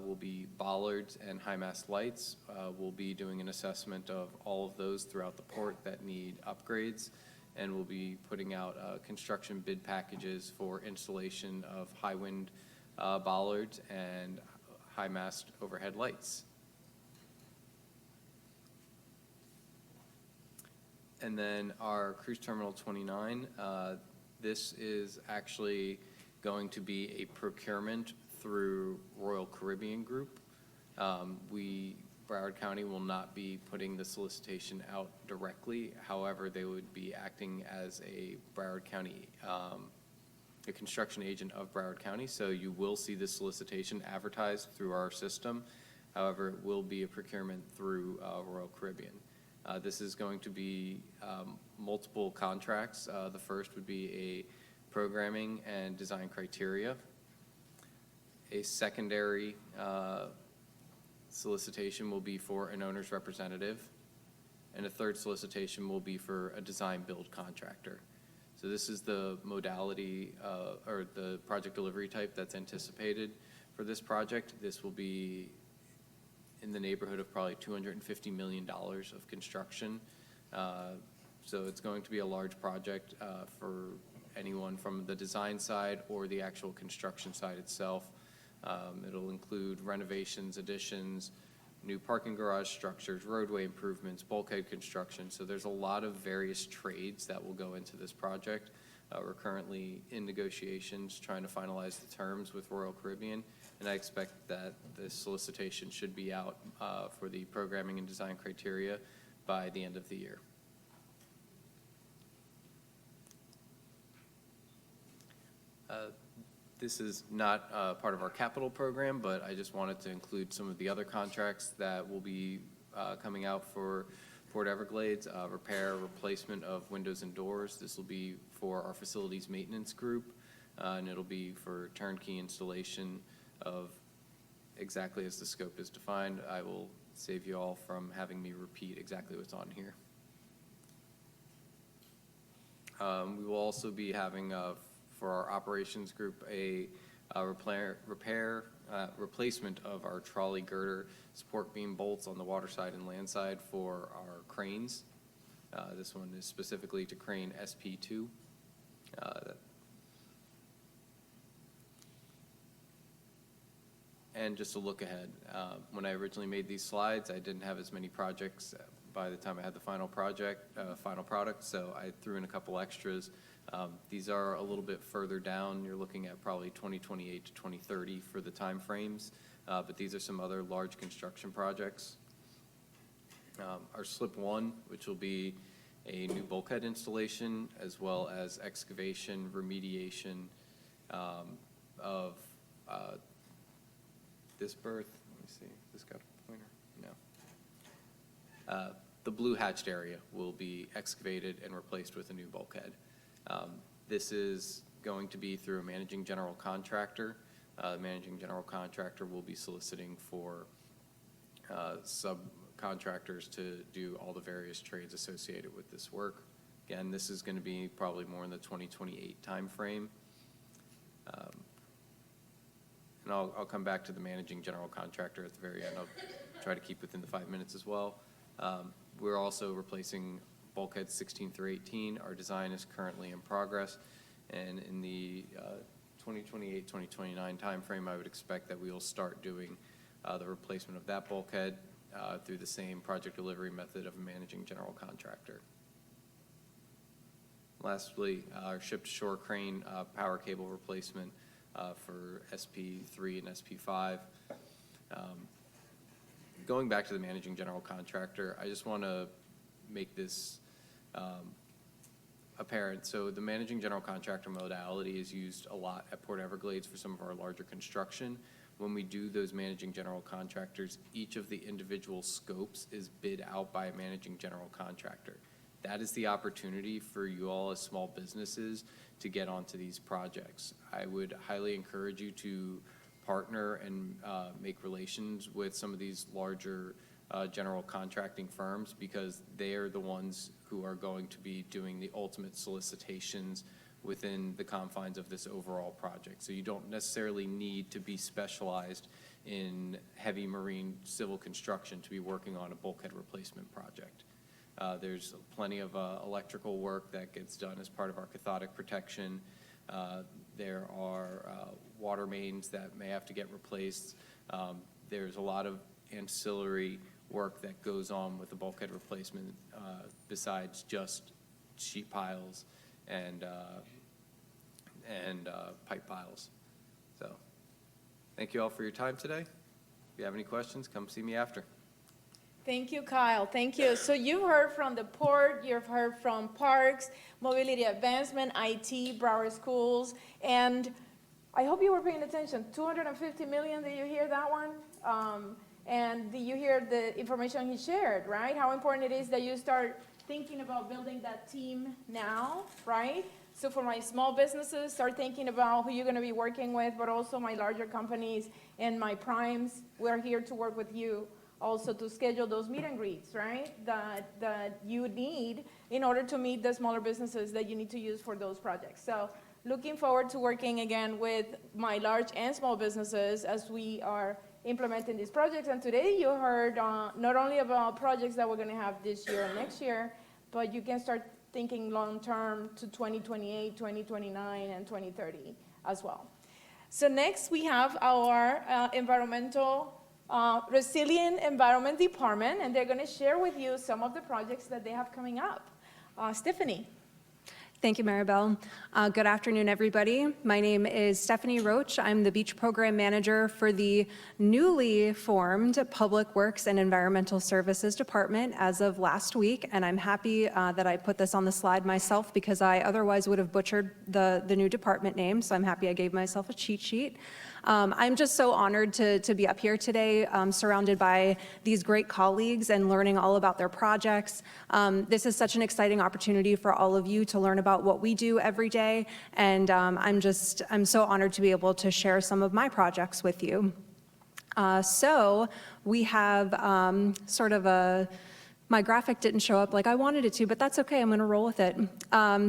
will be bollards and high-mast lights. We'll be doing an assessment of all of those throughout the port that need upgrades, and we'll be putting out construction bid packages for installation of high-wind bollards and high-mast overhead lights. And then our Cruise Terminal 29, this is actually going to be a procurement through Royal Caribbean Group. Broward County will not be putting the solicitation out directly. However, they would be acting as a Broward County, a construction agent of Broward County. So you will see this solicitation advertised through our system. However, it will be a procurement through Royal Caribbean. This is going to be multiple contracts. The first would be a programming and design criteria. A secondary solicitation will be for an owner's representative, and a third solicitation will be for a design build contractor. So this is the modality or the project delivery type that's anticipated for this project. This will be in the neighborhood of probably $250 million of construction. So it's going to be a large project for anyone from the design side or the actual construction side itself. It'll include renovations, additions, new parking garage structures, roadway improvements, bulkhead construction. So there's a lot of various trades that will go into this project. We're currently in negotiations trying to finalize the terms with Royal Caribbean, and I expect that this solicitation should be out for the programming and design criteria by the end of the year. This is not part of our capital program, but I just wanted to include some of the other contracts that will be coming out for Port Everglades, repair, replacement of windows and doors. This will be for our facilities maintenance group, and it'll be for turnkey installation of exactly as the scope is defined. I will save you all from having me repeat exactly what's on here. We will also be having, for our operations group, a replacement of our trolley girder support beam bolts on the water side and land side for our cranes. This one is specifically to crane SP2. And just to look ahead, when I originally made these slides, I didn't have as many projects by the time I had the final product, so I threw in a couple extras. These are a little bit further down. You're looking at probably 2028 to 2030 for the time frames, but these are some other large construction projects. Our slip one, which will be a new bulkhead installation, as well as excavation, remediation of this berth. Let me see, this got a pointer? No. The blue hatched area will be excavated and replaced with a new bulkhead. This is going to be through a managing general contractor. The managing general contractor will be soliciting for subcontractors to do all the various trades associated with this work. Again, this is going to be probably more in the 2028 timeframe. And I'll come back to the managing general contractor at the very end. I'll try to keep within the 5 minutes as well. We're also replacing bulkheads 16 through 18. Our design is currently in progress, and in the 2028-2029 timeframe, I would expect that we will start doing the replacement of that bulkhead through the same project delivery method of a managing general contractor. Lastly, our ship-to-shore crane power cable replacement for SP3 and SP5. Going back to the managing general contractor, I just want to make this apparent. So the managing general contractor modality is used a lot at Port Everglades for some of our larger construction. When we do those managing general contractors, each of the individual scopes is bid out by a managing general contractor. That is the opportunity for you all as small businesses to get onto these projects. I would highly encourage you to partner and make relations with some of these larger general contracting firms, because they are the ones who are going to be doing the ultimate solicitations within the confines of this overall project. So you don't necessarily need to be specialized in heavy marine civil construction to be working on a bulkhead replacement project. There's plenty of electrical work that gets done as part of our cathodic protection. There are water mains that may have to get replaced. There's a lot of ancillary work that goes on with the bulkhead replacement besides just sheet piles and pipe piles. So thank you all for your time today. If you have any questions, come see me after. Thank you, Kyle. Thank you. So you heard from the port, you've heard from parks, mobility advancement, IT, Broward schools, and I hope you were paying attention. 250 million, did you hear that one? And did you hear the information he shared, right? How important it is that you start thinking about building that team now, right? So for my small businesses, start thinking about who you're going to be working with, but also my larger companies and my primes. We're here to work with you also to schedule those meet and greets, right? That you need in order to meet the smaller businesses that you need to use for those projects. So looking forward to working again with my large and small businesses as we are implementing these projects. And today you heard not only about projects that we're going to have this year and next year, but you can start thinking long-term to 2028, 2029, and 2030 as well. So next we have our Resilient Environment Department, and they're going to share with you some of the projects that they have coming up. Stephanie. Thank you, Maribel. Good afternoon, everybody. My name is Stephanie Roach. I'm the Beach Program Manager for the newly formed Public Works and Environmental Services Department as of last week, and I'm happy that I put this on the slide myself because I otherwise would have butchered the new department name, so I'm happy I gave myself a cheat sheet. I'm just so honored to be up here today, surrounded by these great colleagues and learning all about their projects. This is such an exciting opportunity for all of you to learn about what we do every day, and I'm so honored to be able to share some of my projects with you. So we have sort of a My graphic didn't show up like I wanted it to, but that's okay, I'm gonna roll with it.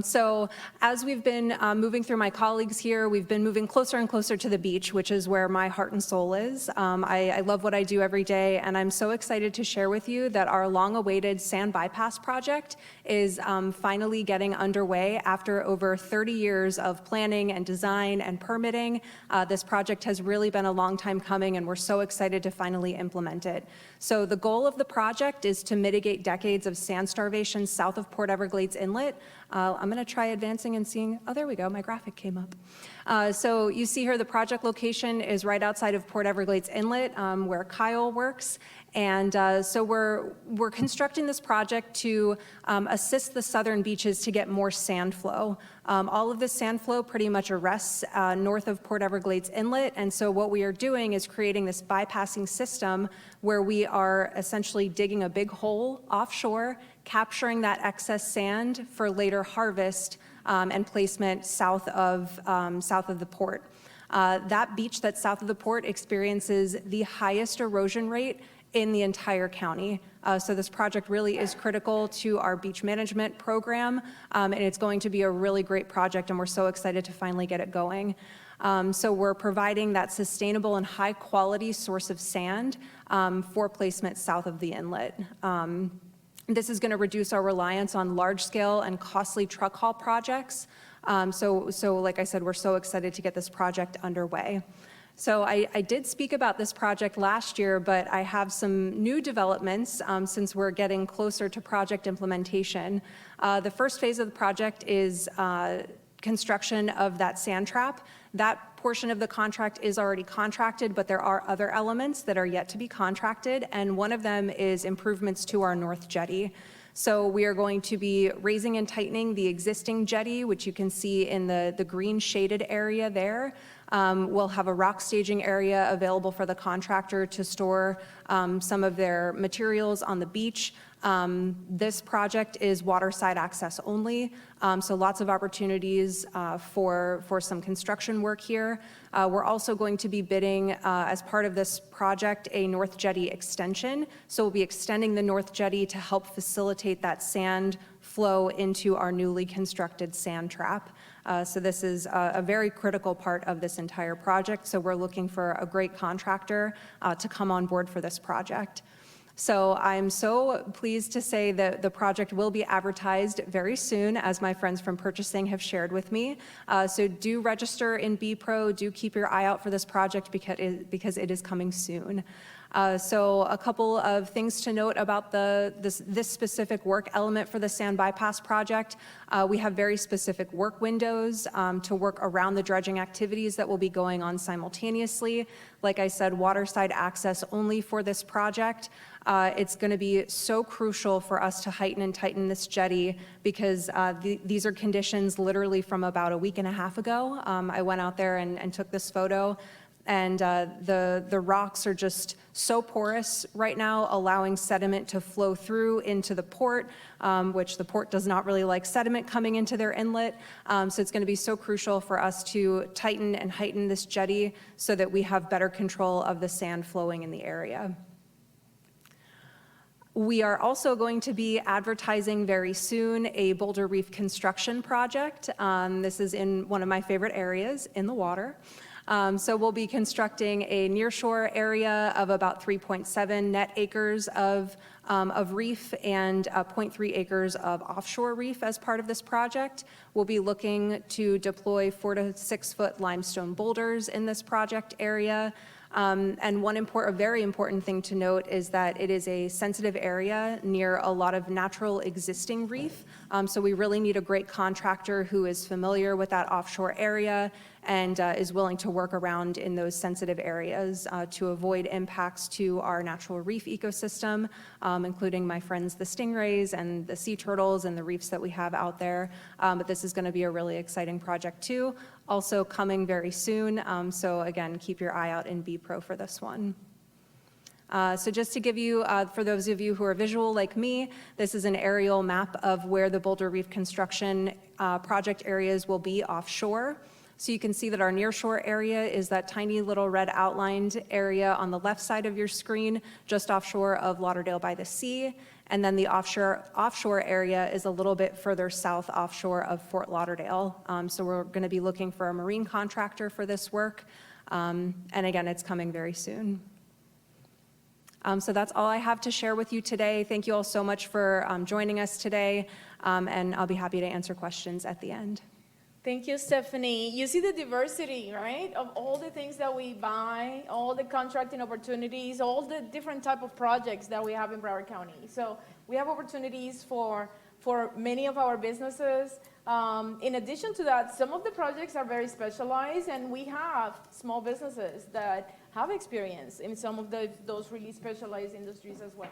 So as we've been moving through my colleagues here, we've been moving closer and closer to the beach, which is where my heart and soul is. I love what I do every day, and I'm so excited to share with you that our long-awaited sand bypass project is finally getting underway after over 30 years of planning and design and permitting. This project has really been a long time coming, and we're so excited to finally implement it. So the goal of the project is to mitigate decades of sand starvation south of Port Everglades Inlet. I'm going to try advancing and seeing, oh, there we go, my graphic came up. So you see here the project location is right outside of Port Everglades Inlet, where Kyle works. And so we're constructing this project to assist the southern beaches to get more sand flow. All of this sand flow pretty much arrests north of Port Everglades Inlet, and so what we are doing is creating this bypassing system where we are essentially digging a big hole offshore, capturing that excess sand for later harvest and placement south of the port. That beach that's south of the port experiences the highest erosion rate in the entire county. So this project really is critical to our beach management program, and it's going to be a really great project, and we're so excited to finally get it going. So we're providing that sustainable and high-quality source of sand for placement south of the inlet. This is going to reduce our reliance on large-scale and costly truck haul projects. So like I said, we're so excited to get this project underway. So I did speak about this project last year, but I have some new developments since we're getting closer to project implementation. The first phase of the project is construction of that sand trap. That portion of the contract is already contracted, but there are other elements that are yet to be contracted, and one of them is improvements to our north jetty. So we are going to be raising and tightening the existing jetty, which you can see in the green shaded area there. We'll have a rock staging area available for the contractor to store some of their materials on the beach. This project is waterside access only, so lots of opportunities for some construction work here. We're also going to be bidding, as part of this project, a North Jetty extension. So we'll be extending the North Jetty to help facilitate that sand flow into our newly constructed sand trap. So this is a very critical part of this entire project. So we're looking for a great contractor to come on board for this project. So I'm so pleased to say that the project will be advertised very soon, as my friends from purchasing have shared with me. So do register in BPro, do keep your eye out for this project because it is coming soon. So a couple of things to note about this specific work element for the sand bypass project. We have very specific work windows to work around the dredging activities that will be going on simultaneously. Like I said, waterside access only for this project. It's going to be so crucial for us to heighten and tighten this jetty because these are conditions literally from about a week and a half ago. I went out there and took this photo. And the rocks are just so porous right now, allowing sediment to flow through into the port, which the port does not really like sediment coming into their inlet. So it's going to be so crucial for us to tighten and heighten this jetty so that we have better control of the sand flowing in the area. We are also going to be advertising very soon a boulder reef construction project. This is in one of my favorite areas, in the water. So we'll be constructing a nearshore area of about 3.7 net acres of reef and 0.3 acres of offshore reef as part of this project. We'll be looking to deploy 4 to 6 foot limestone boulders in this project area. And a very important thing to note is that it is a sensitive area near a lot of natural existing reef. So we really need a great contractor who is familiar with that offshore area and is willing to work around in those sensitive areas to avoid impacts to our natural reef ecosystem, including my friends the stingrays and the sea turtles and the reefs that we have out there. But this is going to be a really exciting project too. Also coming very soon, so again, keep your eye out in BPro for this one. So just to give you, for those of you who are visual like me, this is an aerial map of where the boulder reef construction project areas will be offshore. So you can see that our nearshore area is that tiny little red outlined area on the left side of your screen, just offshore of Lauderdale by the Sea. And then the offshore area is a little bit further south offshore of Fort Lauderdale. So we're going to be looking for a marine contractor for this work. And again, it's coming very soon. So that's all I have to share with you today. Thank you all so much for joining us today, and I'll be happy to answer questions at the end. Thank you, Stephanie. You see the diversity, right, of all the things that we buy, all the contracting opportunities, all the different type of projects that we have in Broward County. So we have opportunities for many of our businesses. In addition to that, some of the projects are very specialized, and we have small businesses that have experience in some of those really specialized industries as well.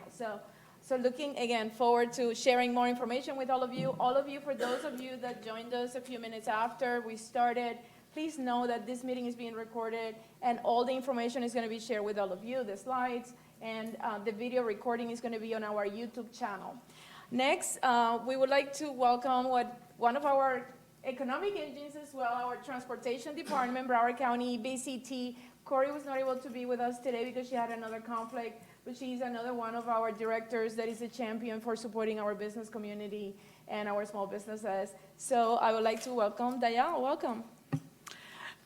So looking, again, forward to sharing more information with all of you. All of you, for those of you that joined us a few minutes after we started, please know that this meeting is being recorded, and all the information is going to be shared with all of you, the slides, and the video recording is going to be on our YouTube channel. Next, we would like to welcome one of our economic engines as well, our Transportation Department, Broward County, BCT. Corey was not able to be with us today because she had another conflict, but she's another one of our directors that is a champion for supporting our business community and our small businesses. So I would like to welcome Dayal. Welcome.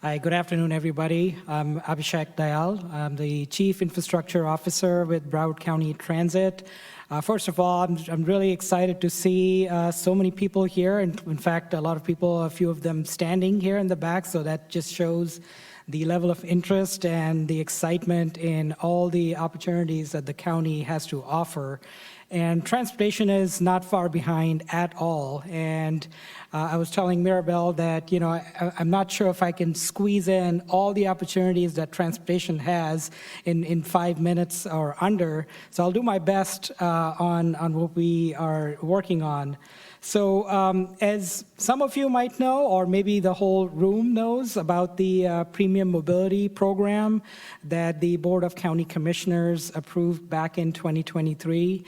Hi, good afternoon, everybody. I'm Abhishek Dayal. I'm the Chief Infrastructure Officer with Broward County Transit. First of all, I'm really excited to see so many people here. And in fact, a lot of people, a few of them standing here in the back, so that just shows the level of interest and the excitement in all the opportunities that the county has to offer. And transportation is not far behind at all. And I was telling Mirabelle that, I'm not sure if I can squeeze in all the opportunities that transportation has in 5 minutes or under. So I'll do my best on what we are working on. So as some of you might know, or maybe the whole room knows, about the Premium Mobility Program that the Board of County Commissioners approved back in 2023.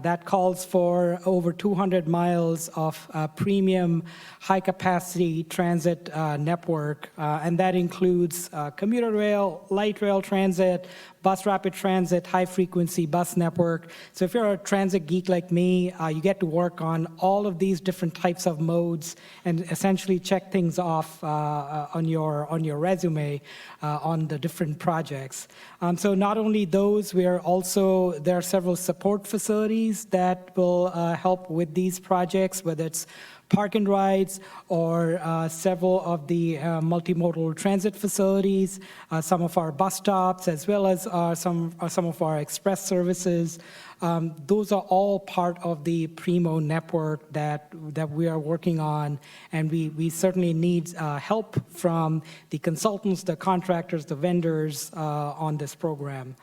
That calls for over 200 miles of premium high-capacity transit network, and that includes commuter rail, light rail transit, bus rapid transit, high-frequency bus network. So if you're a transit geek like me, you get to work on all of these different types of modes and essentially check things off on your resume on the different projects. So not only those, there are several support facilities that will help with these projects, whether it's park and rides, or several of the multimodal transit facilities, some of our bus stops, as well as some of our express services. Those are all part of the Primo network that we are working on, and we certainly need help from the consultants, the contractors, the vendors on this program.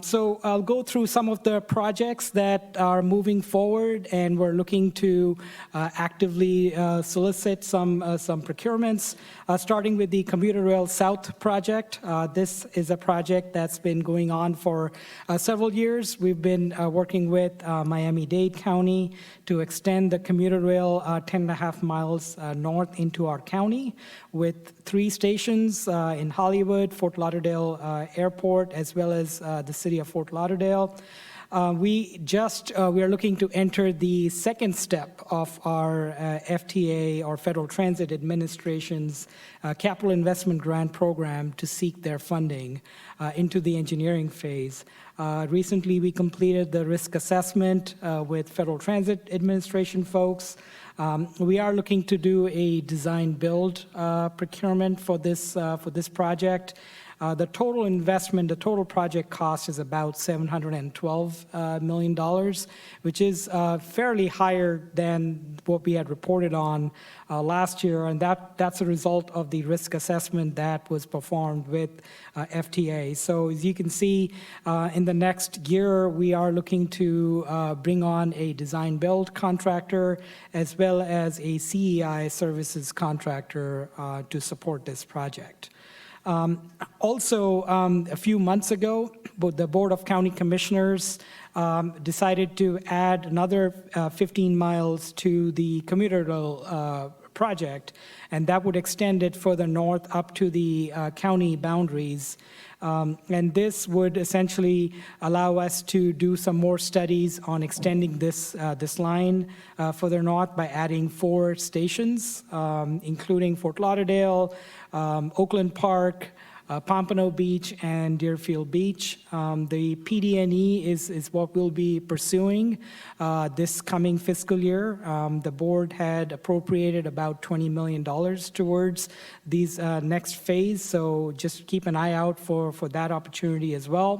So I'll go through some of the projects that are moving forward, and we're looking to actively solicit some procurements, starting with the Commuter Rail South project. This is a project that's been going on for several years. We've been working with Miami-Dade County to extend the commuter rail 10.5 miles north into our county, with 3 stations in Hollywood, Fort Lauderdale Airport, as well as the city of Fort Lauderdale. We are looking to enter the second step of our FTA, or Federal Transit Administration's capital investment grant program, to seek their funding into the engineering phase. Recently, we completed the risk assessment with Federal Transit Administration folks. We are looking to do a design-build procurement for this project. The total investment, the total project cost is about $712 million, which is fairly higher than what we had reported on last year, and that's a result of the risk assessment that was performed with FTA. So as you can see, in the next year, we are looking to bring on a design-build contractor as well as a CEI services contractor to support this project. Also, a few months ago, the Board of County Commissioners decided to add another 15 miles to the commuter rail project, and that would extend it further north up to the county boundaries. And this would essentially allow us to do some more studies on extending this line further north by adding 4 stations, including Fort Lauderdale, Oakland Park, Pompano Beach, and Deerfield Beach. The PD&E is what we'll be pursuing this coming fiscal year. The board had appropriated about $20 million towards these next phase, so just keep an eye out for that opportunity as well.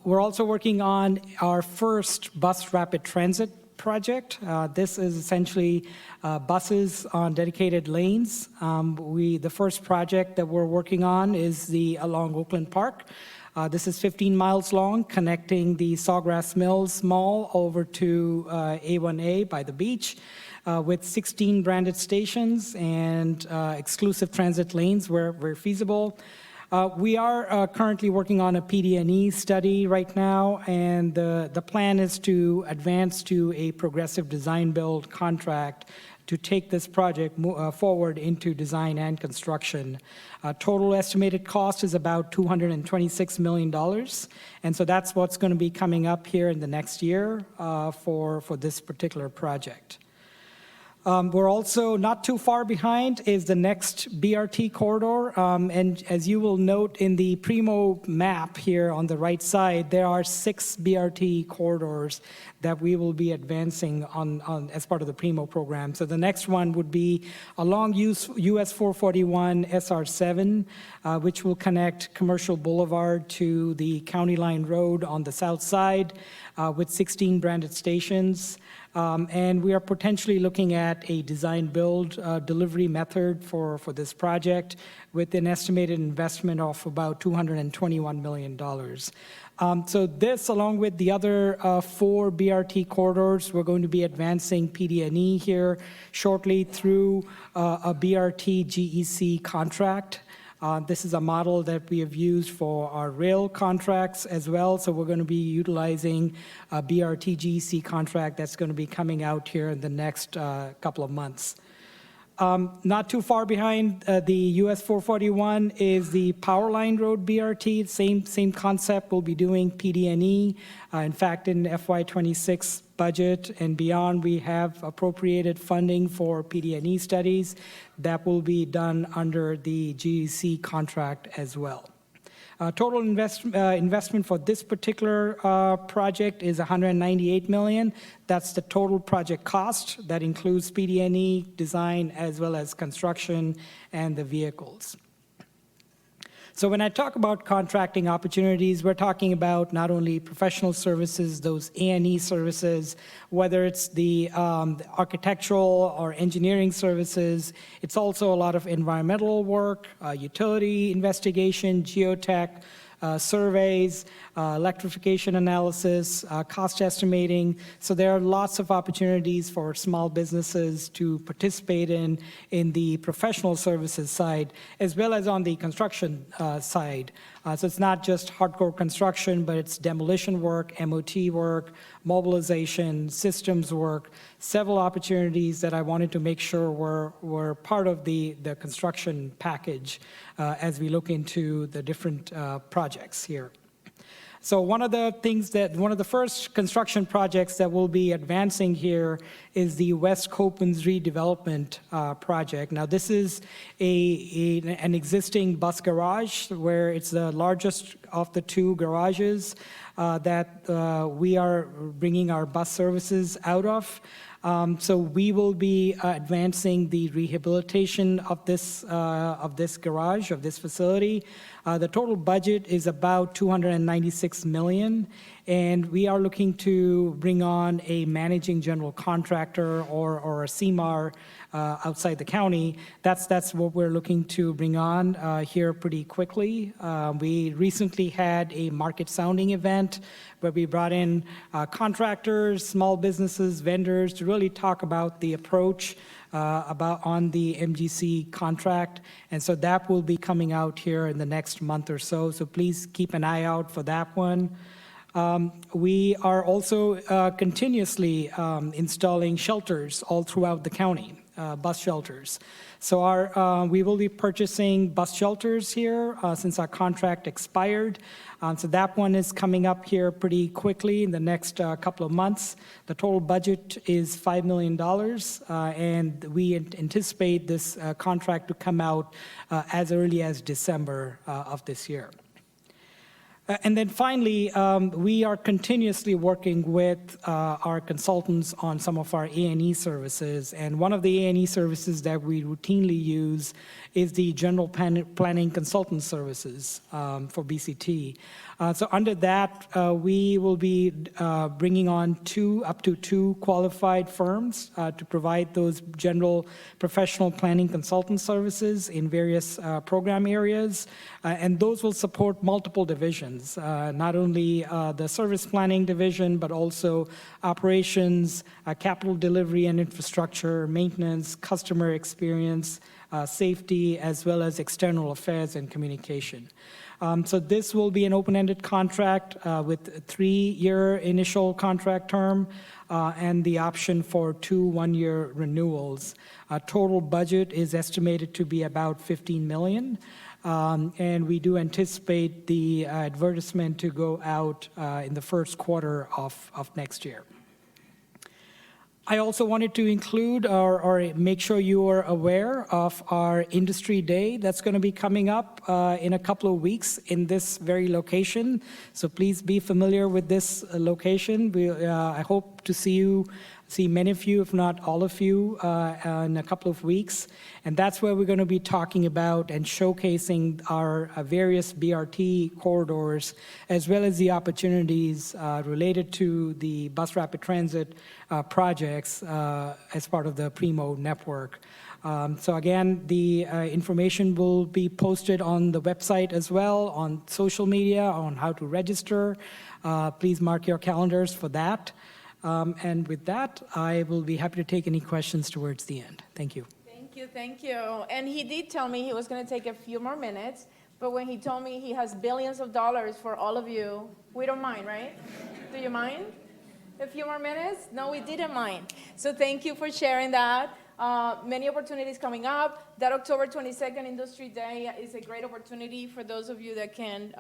We're also working on our first bus rapid transit project. This is essentially buses on dedicated lanes. The first project that we're working on is along Oakland Park. This is 15 miles long, connecting the Sawgrass Mills Mall over to A1A by the beach, with 16 branded stations and exclusive transit lanes where feasible. We are currently working on a PD&E study right now, and the plan is to advance to a progressive design-build contract to take this project forward into design and construction. Total estimated cost is about $226 million, and so that's what's going to be coming up here in the next year for this particular project. We're also not too far behind is the next BRT corridor, and as you will note in the Primo map here on the right side, there are 6 BRT corridors that we will be advancing on as part of the Primo program. So the next one would be along US 441 SR7, which will connect Commercial Boulevard to the County Line Road on the south side with 16 branded stations. And we are potentially looking at a design-build delivery method for this project with an estimated investment of about $221 million. So this, along with the other 4 BRT corridors, we're going to be advancing PD&E here shortly through a BRT GEC contract. This is a model that we have used for our rail contracts as well, so we're going to be utilizing a BRT GEC contract that's going to be coming out here in the next couple of months. Not too far behind the US 441 is the Power Line Road BRT. Same concept. We'll be doing PD&E. In fact, in FY26 budget and beyond, we have appropriated funding for PD&E studies that will be done under the GEC contract as well. Total investment for this particular project is $198 million. That's the total project cost. That includes PD&E, design, as well as construction and the vehicles. So when I talk about contracting opportunities, we're talking about not only professional services, those A&E services, whether it's the architectural or engineering services. It's also a lot of environmental work, utility investigation, geotech, surveys, electrification analysis, cost estimating. So there are lots of opportunities for small businesses to participate in the professional services side, as well as on the construction side. So it's not just hardcore construction, but it's demolition work, MOT work, mobilization, systems work, several opportunities that I wanted to make sure were part of the construction package as we look into the different projects here. So one of the first construction projects that we'll be advancing here is the West Copans redevelopment project. Now this is an existing bus garage where it's the largest of the 2 garages that we are bringing our bus services out of. So we will be advancing the rehabilitation of this garage, of this facility. The total budget is about $296 million, and we are looking to bring on a managing general contractor or a CMAR outside the county. That's what we're looking to bring on here pretty quickly. We recently had a market sounding event where we brought in contractors, small businesses, vendors to really talk about the approach on the MGC contract. And so that will be coming out here in the next month or so. So please keep an eye out for that one. We are also continuously installing shelters all throughout the county, bus shelters. So we will be purchasing bus shelters here since our contract expired. So that one is coming up here pretty quickly in the next couple of months. The total budget is $5 million, and we anticipate this contract to come out as early as December of this year. And then finally, we are continuously working with our consultants on some of our A&E services. And one of the A&E services that we routinely use is the General Planning Consultant Services for BCT. So under that, we will be bringing on up to two qualified firms to provide those general professional planning consultant services in various program areas. And those will support multiple divisions, not only the service planning division, but also operations, capital delivery and infrastructure, maintenance, customer experience, safety, as well as external affairs and communication. So this will be an open-ended contract with a 3-year initial contract term and the option for 2 one-year renewals. Total budget is estimated to be about $15 million. And we do anticipate the advertisement to go out in the first quarter of next year. I also wanted to include or make sure you are aware of our Industry Day that's going to be coming up in a couple of weeks in this very location. So please be familiar with this location. I hope to see many of you, if not all of you, in a couple of weeks. And that's where we're going to be talking about and showcasing our various BRT corridors, as well as the opportunities related to the bus rapid transit projects as part of the Primo network. So again, the information will be posted on the website as well, on social media, on how to register. Please mark your calendars for that. And with that, I will be happy to take any questions towards the end. Thank you. Thank you. And he did tell me he was going to take a few more minutes, but when he told me he has billions of dollars for all of you, we don't mind, right? Do you mind? A few more minutes? No, we didn't mind. So thank you for sharing that. Many opportunities coming up. That October 22nd Industry Day is a great opportunity for those of you that can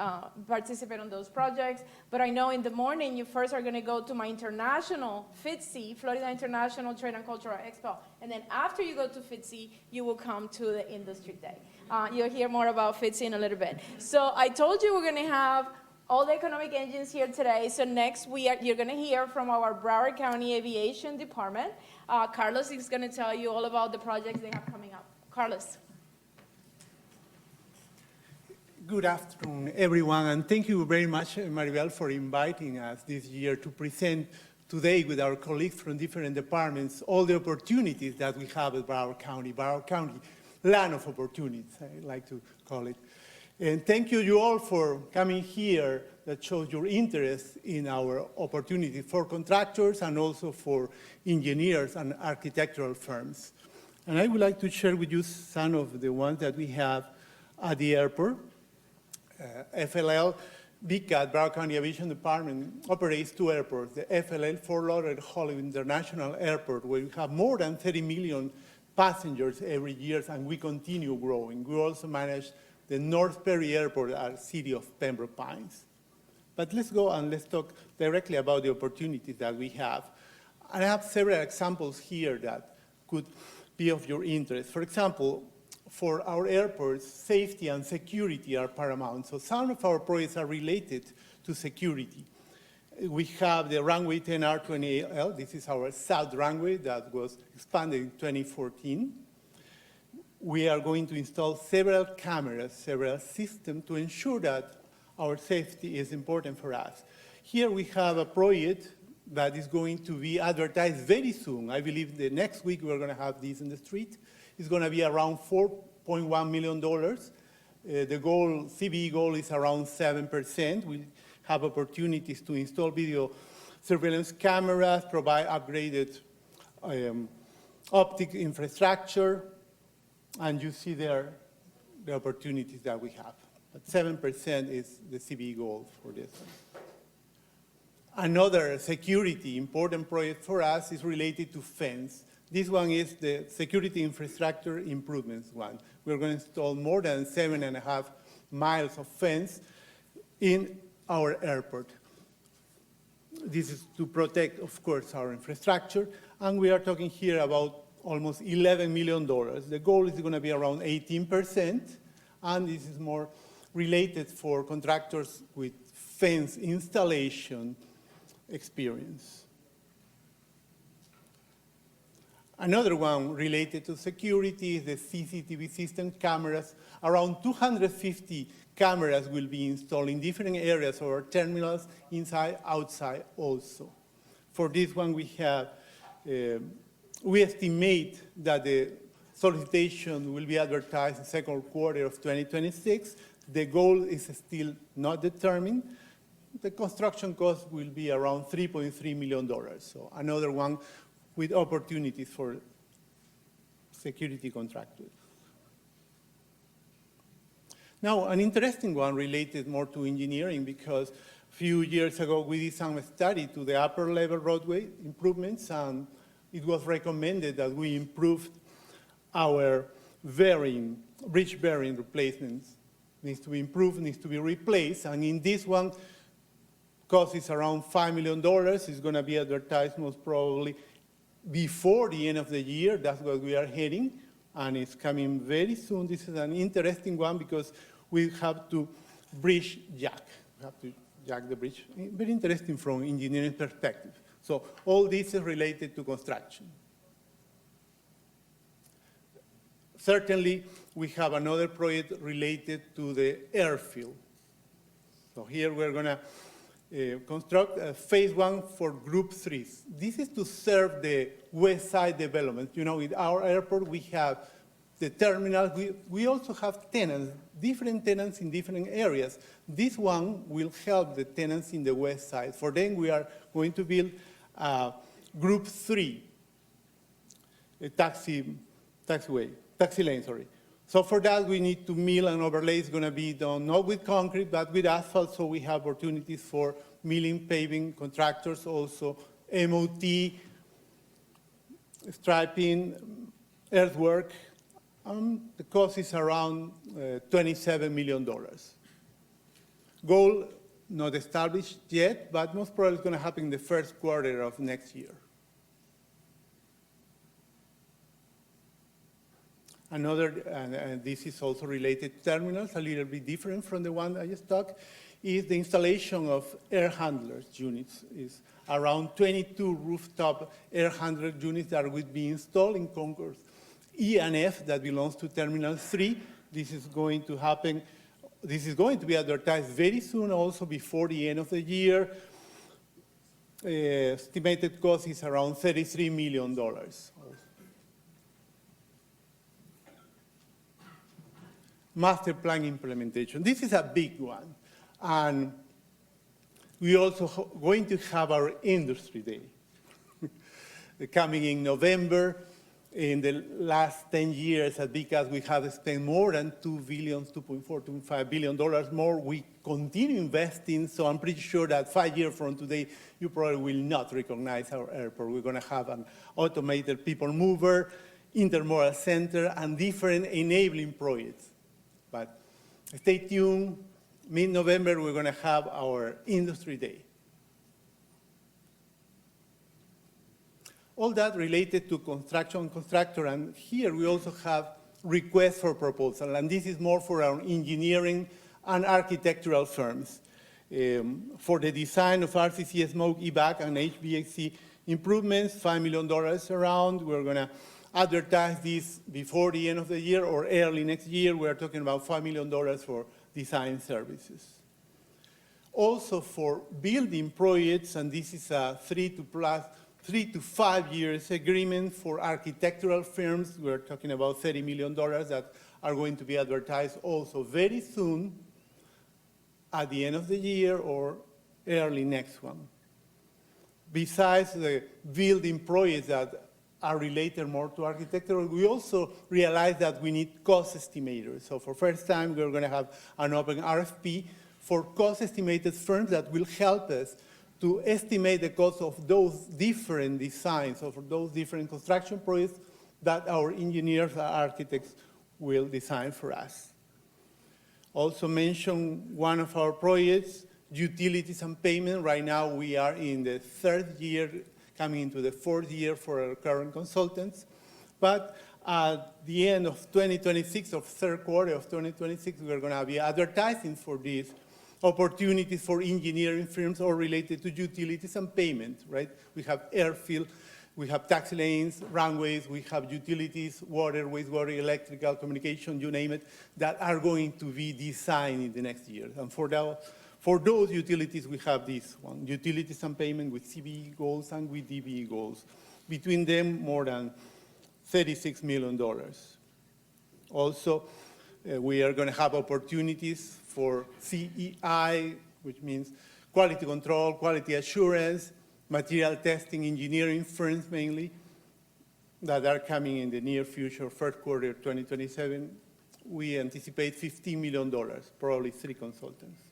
participate on those projects. But I know in the morning you first are going to go to my international FITSE, Florida International Trade and Cultural Expo. And then after you go to FITSE, you will come to the Industry Day. You'll hear more about FITSE in a little bit. So I told you we're going to have all the economic engines here today. So next you're going to hear from our Broward County Aviation Department. Carlos is going to tell you all about the projects they have coming up. Carlos. Good afternoon, everyone, and thank you very much, Maribel, for inviting us this year to present today with our colleagues from different departments all the opportunities that we have at Broward County, land of opportunities, I like to call it. And thank you all for coming here. That shows your interest in our opportunity for contractors and also for engineers and architectural firms. And I would like to share with you some of the ones that we have at the airport. FLL, BCAT, Broward County Aviation Department, operates 2 airports, the FLL Fort Lauderdale International Airport, where we have more than 30 million passengers every year, and we continue growing. We also manage the North Perry Airport at the city of Pembroke Pines. But let's go and let's talk directly about the opportunities that we have. And I have several examples here that could be of your interest. For example, for our airports, safety and security are paramount. So some of our projects are related to security. We have the runway 10R28L. This is our south runway that was expanded in 2014. We are going to install several cameras, several systems to ensure that our safety is important for us. Here we have a project that is going to be advertised very soon. I believe the next week we're going to have this in the street. It's going to be around $4.1 million. The goal, CBE goal is around 7%. We have opportunities to install video surveillance cameras, provide upgraded optic infrastructure, and you see there the opportunities that we have. But 7% is the CBE goal for this. Another security important project for us is related to fence. This one is the security infrastructure improvements one. We're going to install more than 7.5 miles of fence in our airport. This is to protect, of course, our infrastructure, and we are talking here about almost $11 million. The goal is going to be around 18%, and this is more related for contractors with fence installation experience. Another one related to security is the CCTV system cameras. Around 250 cameras will be installed in different areas of our terminals, inside, outside also. For this one, we estimate that the solicitation will be advertised in the second quarter of 2026. The goal is still not determined. The construction cost will be around $3.3 million. So another one with opportunities for security contractors. Now, an interesting one related more to engineering, because a few years ago we did some study to the upper level roadway improvements, and it was recommended that we improve our bridge bearing replacements. Needs to be improved, needs to be replaced, and in this one, cost is around $5 million. It's going to be advertised most probably before the end of the year. That's what we are heading, and it's coming very soon. This is an interesting one because we have to bridge jack. We have to jack the bridge. Very interesting from engineering perspective. So all this is related to construction. Certainly, we have another project related to the airfield. So here we're going to construct a phase 1 for Group 3. This is to serve the west side development. You know, in our airport, we have the terminal. We also have tenants, different tenants in different areas. This one will help the tenants in the west side. For them, we are going to build Group 3, a taxi lane, sorry. So for that, we need to mill and overlay. It's going to be done not with concrete, but with asphalt, so we have opportunities for milling, paving, contractors, also MOT, striping, earthwork. The cost is around $27 million. Goal not established yet, but most probably it's going to happen in the first quarter of next year. Another, and this is also related to terminals, a little bit different from the one I just talked, is the installation of air handlers units. Is around 22 rooftop air handler units that will be installed in Concourse E and F that belongs to Terminal 3. This is going to happen. This is going to be advertised very soon, also before the end of the year. Estimated cost is around $33 million. Master plan implementation. This is a big one. And we also going to have our industry day coming in November. In the last 10 years at BCAS, we have spent more than $2.5 billion more. We continue investing, so I'm pretty sure that 5 years from today, you probably will not recognize our airport. We're going to have an automated people mover, intermodal center, and different enabling projects. But stay tuned. Mid-November, we're going to have our industry day. All that related to construction contractor, and here we also have requests for proposal, and this is more for our engineering and architectural firms. For the design of RCC smoke, evac, and HVAC improvements, $5 million around. We're going to advertise this before the end of the year or early next year. We're talking about $5 million for design services. Also for building projects, and this is a 3 to 5 years agreement for architectural firms. We're talking about $30 million that are going to be advertised also very soon at the end of the year or early next one. Besides the building projects that are related more to architecture, we also realize that we need cost estimators. So for first time, we're going to have an open RFP for cost estimated firms that will help us to estimate the cost of those different designs, of those different construction projects that our engineers and architects will design for us. Also mention one of our projects, utilities and payment. Right now, we are in the third year, coming into the fourth year for our current consultants. But at the end of 2026, or third quarter of 2026, we're going to be advertising for these opportunities for engineering firms or related to utilities and payment, right? We have airfield, we have taxi lanes, runways, we have utilities, water, wastewater, electrical, communication, you name it, that are going to be designed in the next year. And for those utilities, we have this one, utilities and payment with CBE goals and with DBE goals. Between them, more than $36 million. Also, we are going to have opportunities for CEI, which means quality control, quality assurance, material testing, engineering firms mainly, that are coming in the near future, first quarter 2027. We anticipate $15 million, probably 3 consultants.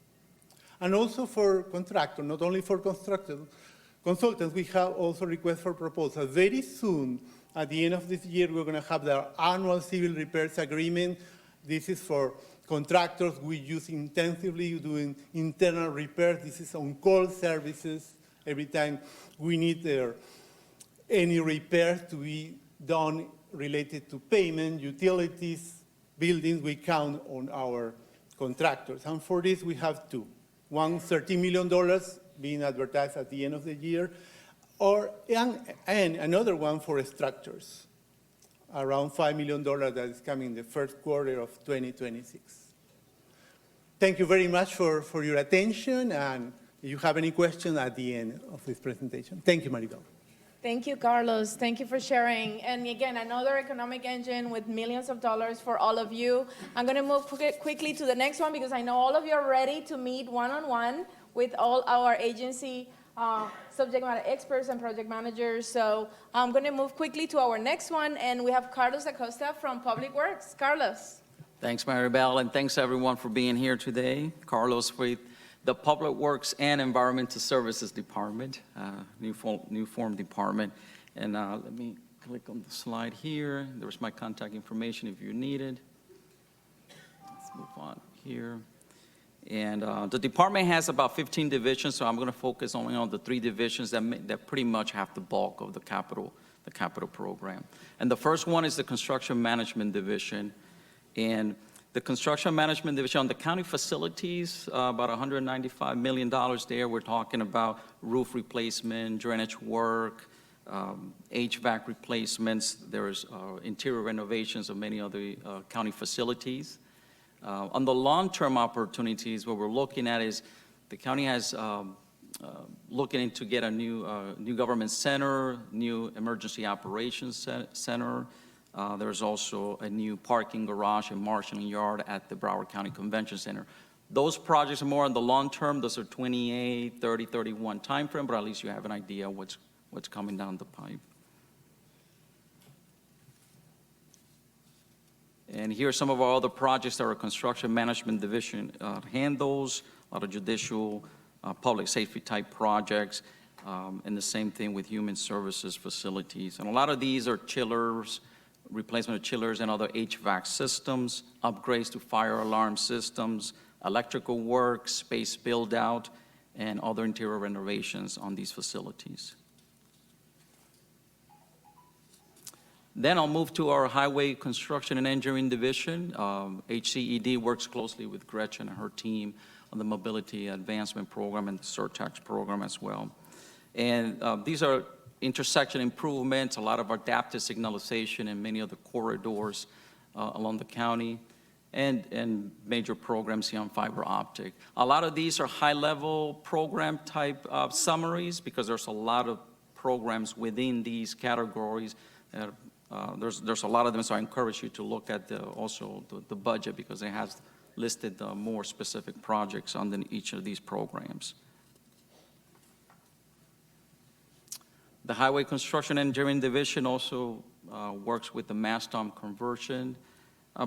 And also for contractors, not only for consultants, we have also requests for proposals. Very soon, at the end of this year, we're going to have the annual civil repairs agreement. This is for contractors we use intensively doing internal repairs. This is on-call services. Every time we need any repairs to be done related to payment, utilities, buildings, we count on our contractors. And for this, we have 2. One, $30 million being advertised at the end of the year, and another one for structures, around $5 million that is coming in the first quarter of 2026. Thank you very much for your attention, and if you have any questions at the end of this presentation. Thank you, Maribel. Thank you, Carlos. Thank you for sharing. And again, another economic engine with millions of dollars for all of you. I'm going to move quickly to the next one because I know all of you are ready to meet one-on-one with all our agency subject matter experts and project managers. So I'm going to move quickly to our next one, and we have Carlos Acosta from Public Works. Carlos. Thanks, Maribel, and thanks everyone for being here today. Carlos with the Public Works and Environmental Services Department, new form department. And let me click on the slide here. There's my contact information if you need it. Let's move on here. And the department has about 15 divisions, so I'm going to focus only on the 3 divisions that pretty much have the bulk of the capital program. And the first one is the Construction Management Division. And the Construction Management Division on the county facilities, about $195 million there. We're talking about roof replacement, drainage work, HVAC replacements. There's interior renovations of many other county facilities. On the long-term opportunities, what we're looking at is the county has looking into get a new government center, new emergency operations center. There's also a new parking garage and marshalling yard at the Broward County Convention Center. Those projects are more on the long term. Those are 28, 30, 31 timeframe, but at least you have an idea what's coming down the pipe. And here are some of our other projects that our Construction Management Division handles, a lot of judicial, public safety type projects, and the same thing with human services facilities. And a lot of these are chillers, replacement of chillers and other HVAC systems, upgrades to fire alarm systems, electrical work, space build out, and other interior renovations on these facilities. Then I'll move to our Highway Construction and Engineering Division. HCED works closely with Gretchen and her team on the Mobility Advancement Program and the Surtax Program as well. And these are intersection improvements, a lot of adaptive signalization in many of the corridors along the county, and major programs here on fiber optic. A lot of these are high-level program type summaries because there's a lot of programs within these categories. There's a lot of them, so I encourage you to look at also the budget because it has listed more specific projects under each of these programs. The Highway Construction Engineering Division also works with the MASTOM conversion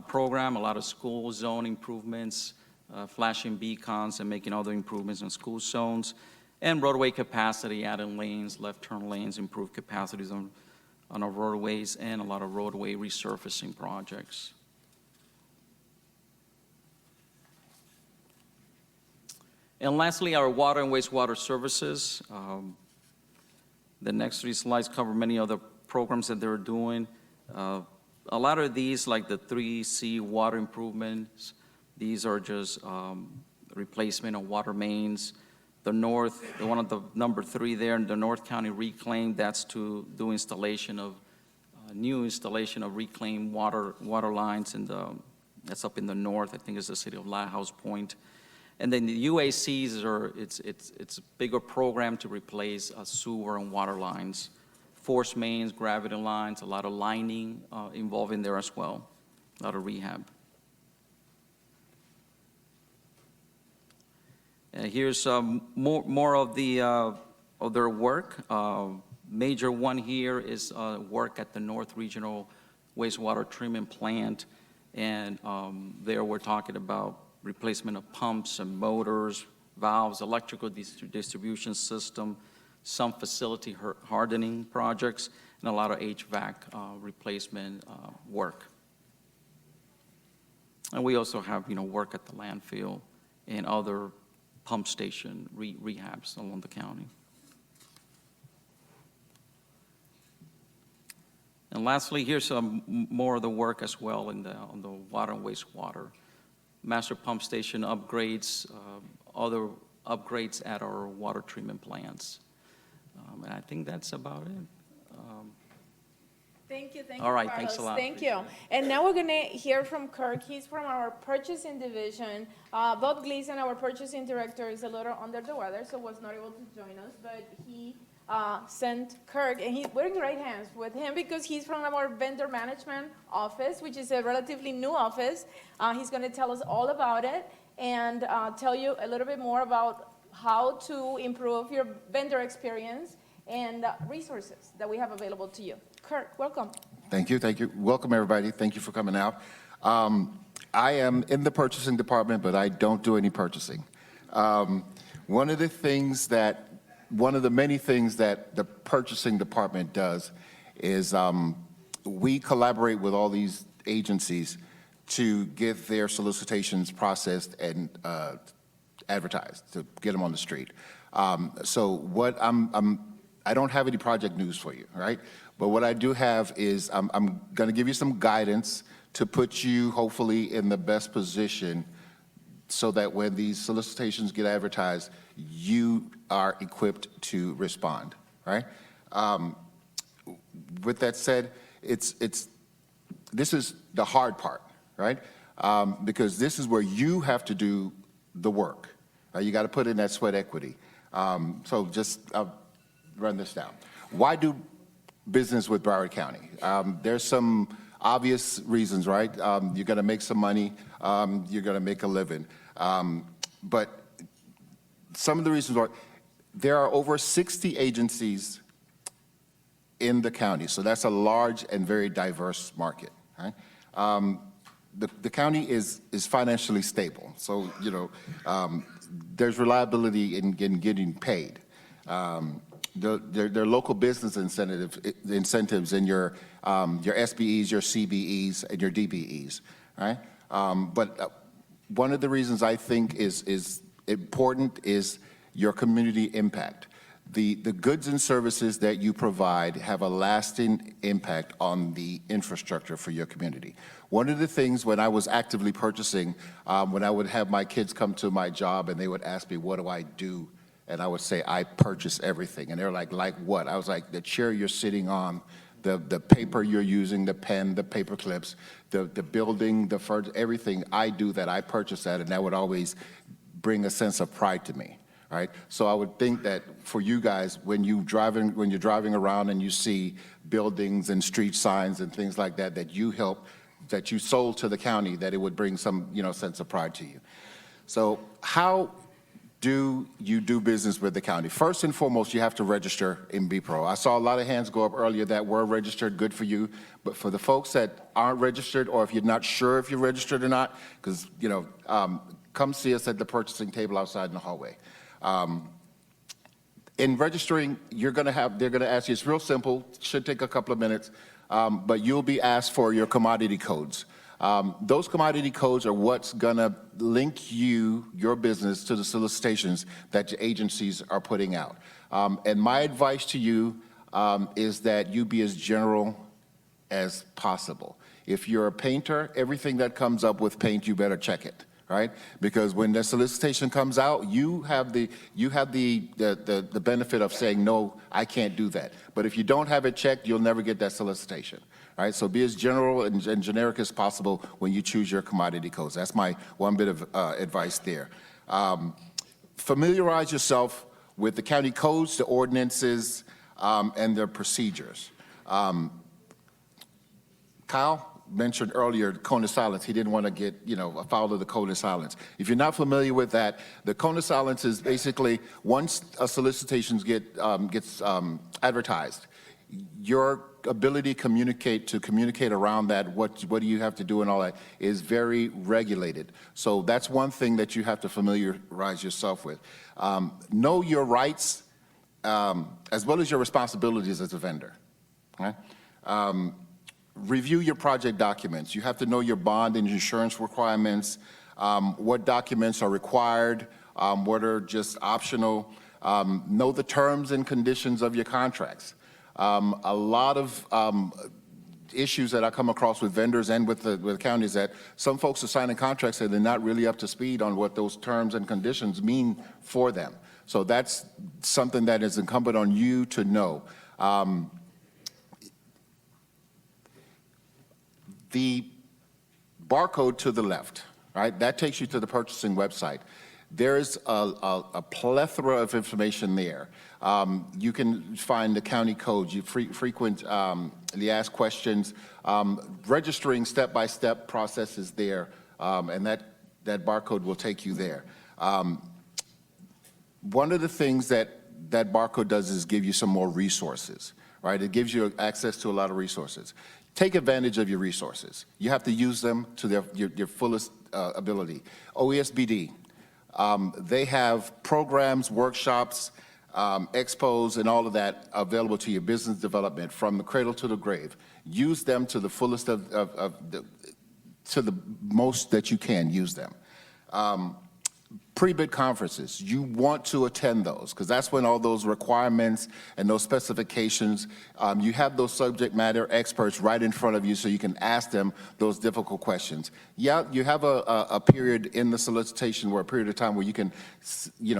program, a lot of school zone improvements, flashing beacons and making other improvements in school zones. And roadway capacity, adding lanes, left turn lanes, improve capacities on our roadways, and a lot of roadway resurfacing projects. And lastly, our water and wastewater services. The next 3 slides cover many other programs that they're doing. A lot of these, like the 3C water improvements, these are just replacement of water mains. The one of the number 3 there, in the North County Reclaim, that's to do installation of, new installation of reclaimed water lines, that's up in the north, I think it's the city of Lighthouse Point. And then the UACs it's a bigger program to replace sewer and water lines, force mains, gravity lines, a lot of lining involved in there as well, a lot of rehab. Here's more of their work. Major one here is work at the North Regional Wastewater Treatment Plant, and there we're talking about replacement of pumps and motors, valves, electrical distribution system, some facility hardening projects, and a lot of HVAC replacement work. And we also have, work at the landfill and other pump station rehabs along the county. And lastly, here's some more of the work as well on the water and wastewater. Master pump station upgrades, other upgrades at our water treatment plants. And I think that's about it. Thank you, All right, Carlos. thanks a lot. Thank you. And now we're gonna hear from Kirk. He's from our purchasing division. Bob Gleason, our purchasing director, is a little under the weather, so was not able to join us, but he sent Kirk, and we're in great hands with him because he's from our vendor management office, which is a relatively new office. He's gonna tell us all about it and tell you a little bit more about how to improve your vendor experience and resources that we have available to you. Kirk, welcome. Thank you, thank you. Welcome, everybody. Thank you for coming out. I am in the purchasing department, but I don't do any purchasing. One of the many things that the purchasing department does is we collaborate with all these agencies to get their solicitations processed and advertised, to get them on the street. So what I don't have any project news for you, right? But what I do have is I'm going to give you some guidance to put you hopefully in the best position so that when these solicitations get advertised, you are equipped to respond, right? With that said, this is the hard part, right? Because this is where you have to do the work. You got to put in that sweat equity. So I'll run this down. Why do business with Broward County? There's some obvious reasons, right? You're going to make some money. You're going to make a living. But some of the reasons are there are over 60 agencies in the county, so that's a large and very diverse market, right? The county is financially stable, so there's reliability in getting paid. There are local business incentives in your SBEs, your CBEs, and your DBEs, right? But one of the reasons I think is important is your community impact. The goods and services that you provide have a lasting impact on the infrastructure for your community. One of the things when I was actively purchasing, when I would have my kids come to my job and they would ask me, what do I do? And I would say, I purchase everything. And they're like what? I was like, the chair you're sitting on, the paper you're using, the pen, the paper clips, the building, the furniture, everything, I do that, I purchase that, and that would always bring a sense of pride to me, right? So I would think that for you guys, when you're driving around and you see buildings and street signs and things like that, that you sold to the county, that it would bring some, sense of pride to you. So how do you do business with the county? First and foremost, you have to register in BPRO. I saw a lot of hands go up earlier that were registered, good for you. But for the folks that aren't registered, or if you're not sure if you're registered or not, because, come see us at the purchasing table outside in the hallway. In registering, they're going to ask you, it's real simple, should take a couple of minutes, but you'll be asked for your commodity codes. Those commodity codes are what's going to link your business to the solicitations that your agencies are putting out. And my advice to you is that you be as general as possible. If you're a painter, everything that comes up with paint, you better check it, right? Because when the solicitation comes out, you have the benefit of saying, no, I can't do that. But if you don't have it checked, you'll never get that solicitation, right? So be as general and generic as possible when you choose your commodity codes. That's my one bit of advice there. Familiarize yourself with the county codes, the ordinances, and their procedures. Kyle mentioned earlier cone of silence. He didn't want to get, afoul of the cone of silence. If you're not familiar with that, the cone of silence is basically once a solicitation gets advertised, your ability to communicate around that, what do you have to do and all that, is very regulated. So that's one thing that you have to familiarize yourself with. Know your rights as well as your responsibilities as a vendor. Right? Review your project documents. You have to know your bond and insurance requirements, what documents are required, what are just optional. Know the terms and conditions of your contracts. A lot of issues that I come across with vendors and with the county is that some folks are signing contracts and they're not really up to speed on what those terms and conditions mean for them. So that's something that is incumbent on you to know. The barcode to the left, right, that takes you to the purchasing website. There's a plethora of information there. You can find the county codes, you frequently ask questions. Registering step-by-step process is there, and that barcode will take you there. One of the things that barcode does is give you some more resources, right? It gives you access to a lot of resources. Take advantage of your resources. You have to use them to your fullest ability. OESBD, they have programs, workshops, expos, and all of that available to your business development from the cradle to the grave. Use them to the fullest to the most that you can use them. Pre-bid conferences, you want to attend those because that's when all those requirements and those specifications, you have those subject matter experts right in front of you so you can ask them those difficult questions. Yeah, you have a period in the solicitation where a period of time where you can,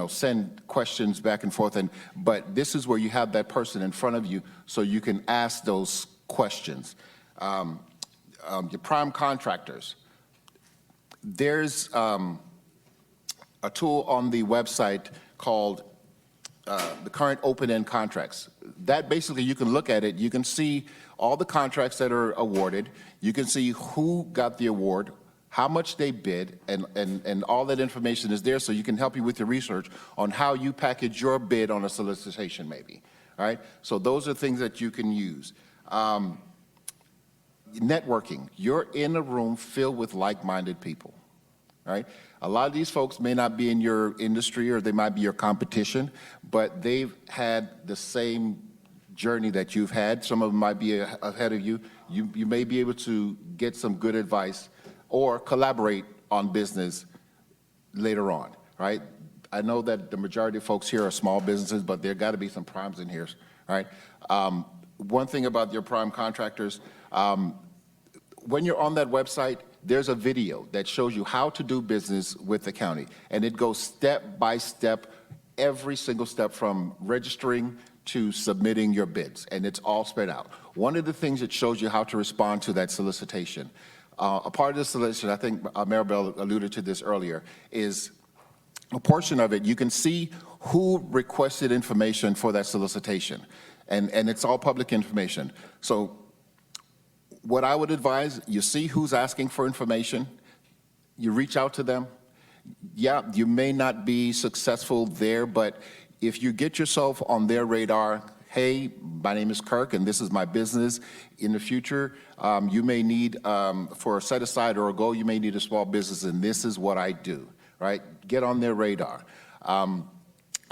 send questions back and forth, but this is where you have that person in front of you so you can ask those questions. Your prime contractors, there's a tool on the website called the current open-end contracts. That basically, you can look at it, you can see all the contracts that are awarded, you can see who got the award, how much they bid, and all that information is there so you can help you with your research on how you package your bid on a solicitation maybe, all right? So those are things that you can use. Networking, you're in a room filled with like-minded people, right? A lot of these folks may not be in your industry or they might be your competition, but they've had the same journey that you've had. Some of them might be ahead of you. You may be able to get some good advice or collaborate on business later on, right? I know that the majority of folks here are small businesses, but there got to be some primes in here, right? One thing about your prime contractors, when you're on that website, there's a video that shows you how to do business with the county, and it goes step by step, every single step from registering to submitting your bids, and it's all spread out. One of the things it shows you how to respond to that solicitation. A part of the solicitation, I think Maribel alluded to this earlier, is a portion of it, you can see who requested information for that solicitation, and it's all public information. So what I would advise, you see who's asking for information, you reach out to them. Yeah, you may not be successful there, but if you get yourself on their radar, hey, my name is Kirk and this is my business. In the future, you may need, for a set aside or a goal, you may need a small business and this is what I do, right? Get on their radar.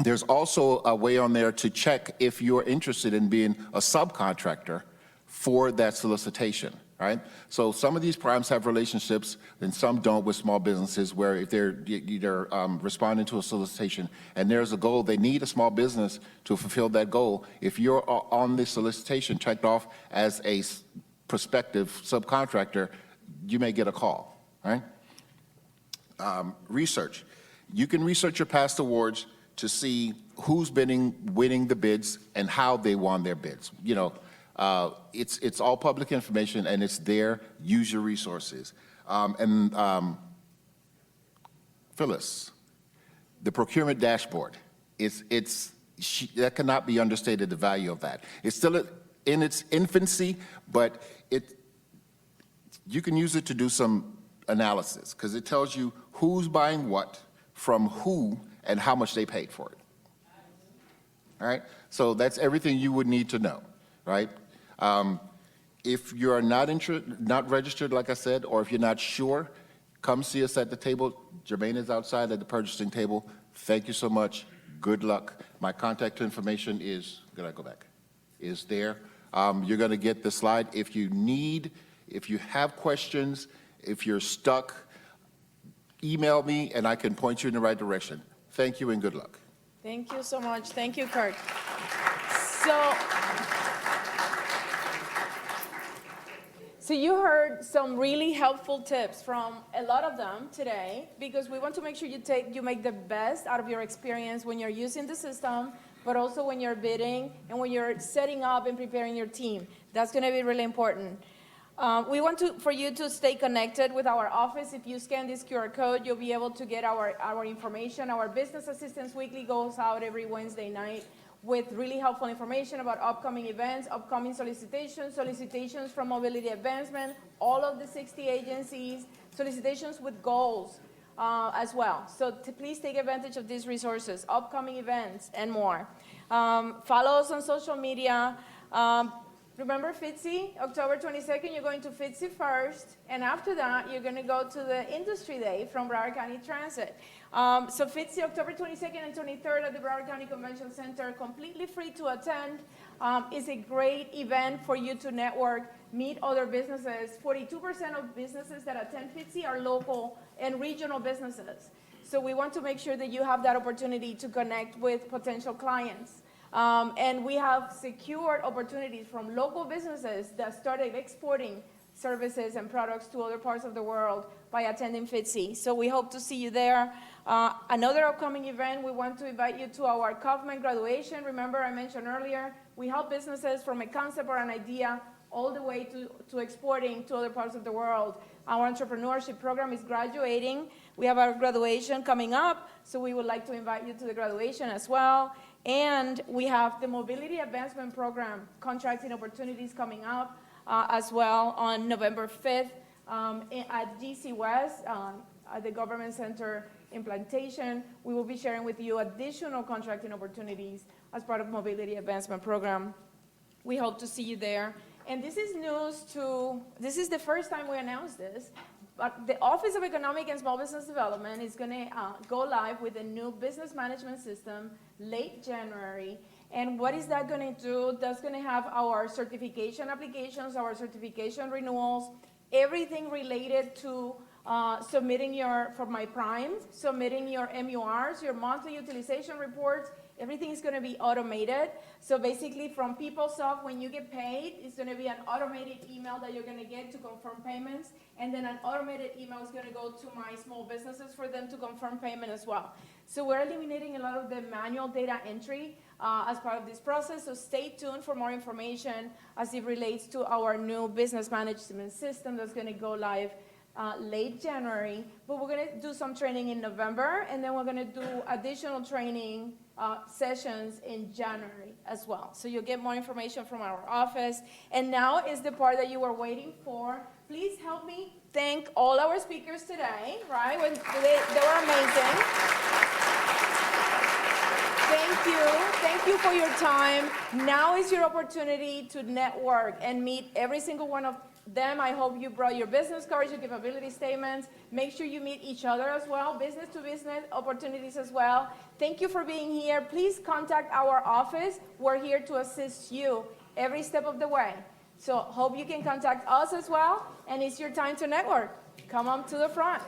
There's also a way on there to check if you're interested in being a subcontractor for that solicitation, right? So some of these primes have relationships and some don't with small businesses where if they're either responding to a solicitation and there's a goal, they need a small business to fulfill that goal. If you're on the solicitation checked off as a prospective subcontractor, you may get a call, right? Research. You can research your past awards to see who's winning the bids and how they won their bids. You know, it's all public information and it's there. Use your resources. Phyllis, the procurement dashboard, that cannot be understated, the value of that. It's still in its infancy, but you can use it to do some analysis because it tells you who's buying what from who and how much they paid for it. All right? So that's everything you would need to know, right? If you're not registered, like I said, or if you're not sure, come see us at the table. Jermaine is outside at the purchasing table. Thank you so much. Good luck. My contact information is, is there. You're going to get the slide. If you have questions, if you're stuck, email me and I can point you in the right direction. Thank you and good luck. Thank you so much. Thank you, Kurt. So you heard some really helpful tips from a lot of them today, because we want to make sure you make the best out of your experience when you're using the system, but also when you're bidding and when you're setting up and preparing your team. That's going to be really important. We want for you to stay connected with our office. If you scan this QR code, you'll be able to get our information. Our Business Assistance Weekly goes out every Wednesday night with really helpful information about upcoming events, upcoming solicitations from mobility advancement, all of the 60 agencies, solicitations with goals as well. So please take advantage of these resources, upcoming events, and more. Follow us on social media. Remember FITSI, October 22nd, you're going to FITSI first, and after that, you're going to go to the Industry Day from Broward County Transit. So FITSI, October 22nd and 23rd at the Broward County Convention Center, completely free to attend. It's a great event for you to network, meet other businesses. 42% of businesses that attend FITSI are local and regional businesses. So we want to make sure that you have that opportunity to connect with potential clients. And we have secured opportunities from local businesses that started exporting services and products to other parts of the world by attending FITSI. So we hope to see you there. Another upcoming event, we want to invite you to our Kaufman graduation. Remember I mentioned earlier, we help businesses from a concept or an idea all the way to exporting to other parts of the world. Our entrepreneurship program is graduating. We have our graduation coming up, so we would like to invite you to the graduation as well. And we have the Mobility Advancement Program contracting opportunities coming up as well on November 5th at DC West at the Government Center in Plantation. We will be sharing with you additional contracting opportunities as part of Mobility Advancement Program. We hope to see you there. And this is this is the first time we announced this, but the Office of Economic and Small Business Development is going to go live with a new business management system late January. And what is that going to do? That's going to have our certification applications, our certification renewals, everything related to submitting for my primes, submitting your MURs, your monthly utilization reports. Everything is going to be automated. So basically from PeopleSoft, when you get paid, it's going to be an automated email that you're going to get to confirm payments. And then an automated email is going to go to my small businesses for them to confirm payment as well. So we're eliminating a lot of the manual data entry as part of this process. So stay tuned for more information as it relates to our new business management system that's going to go live late January. But we're going to do some training in November, and then we're going to do additional training sessions in January as well. So you'll get more information from our office. And now is the part that you were waiting for. Please help me thank all our speakers today, right? They were amazing. Thank you. Thank you for your time. Now is your opportunity to network and meet every single one of them. I hope you brought your business cards, your capability statements. Make sure you meet each other as well, business to business opportunities as well. Thank you for being here. Please contact our office. We're here to assist you every step of the way. So hope you can contact us as well, and it's your time to network. Come on to the front.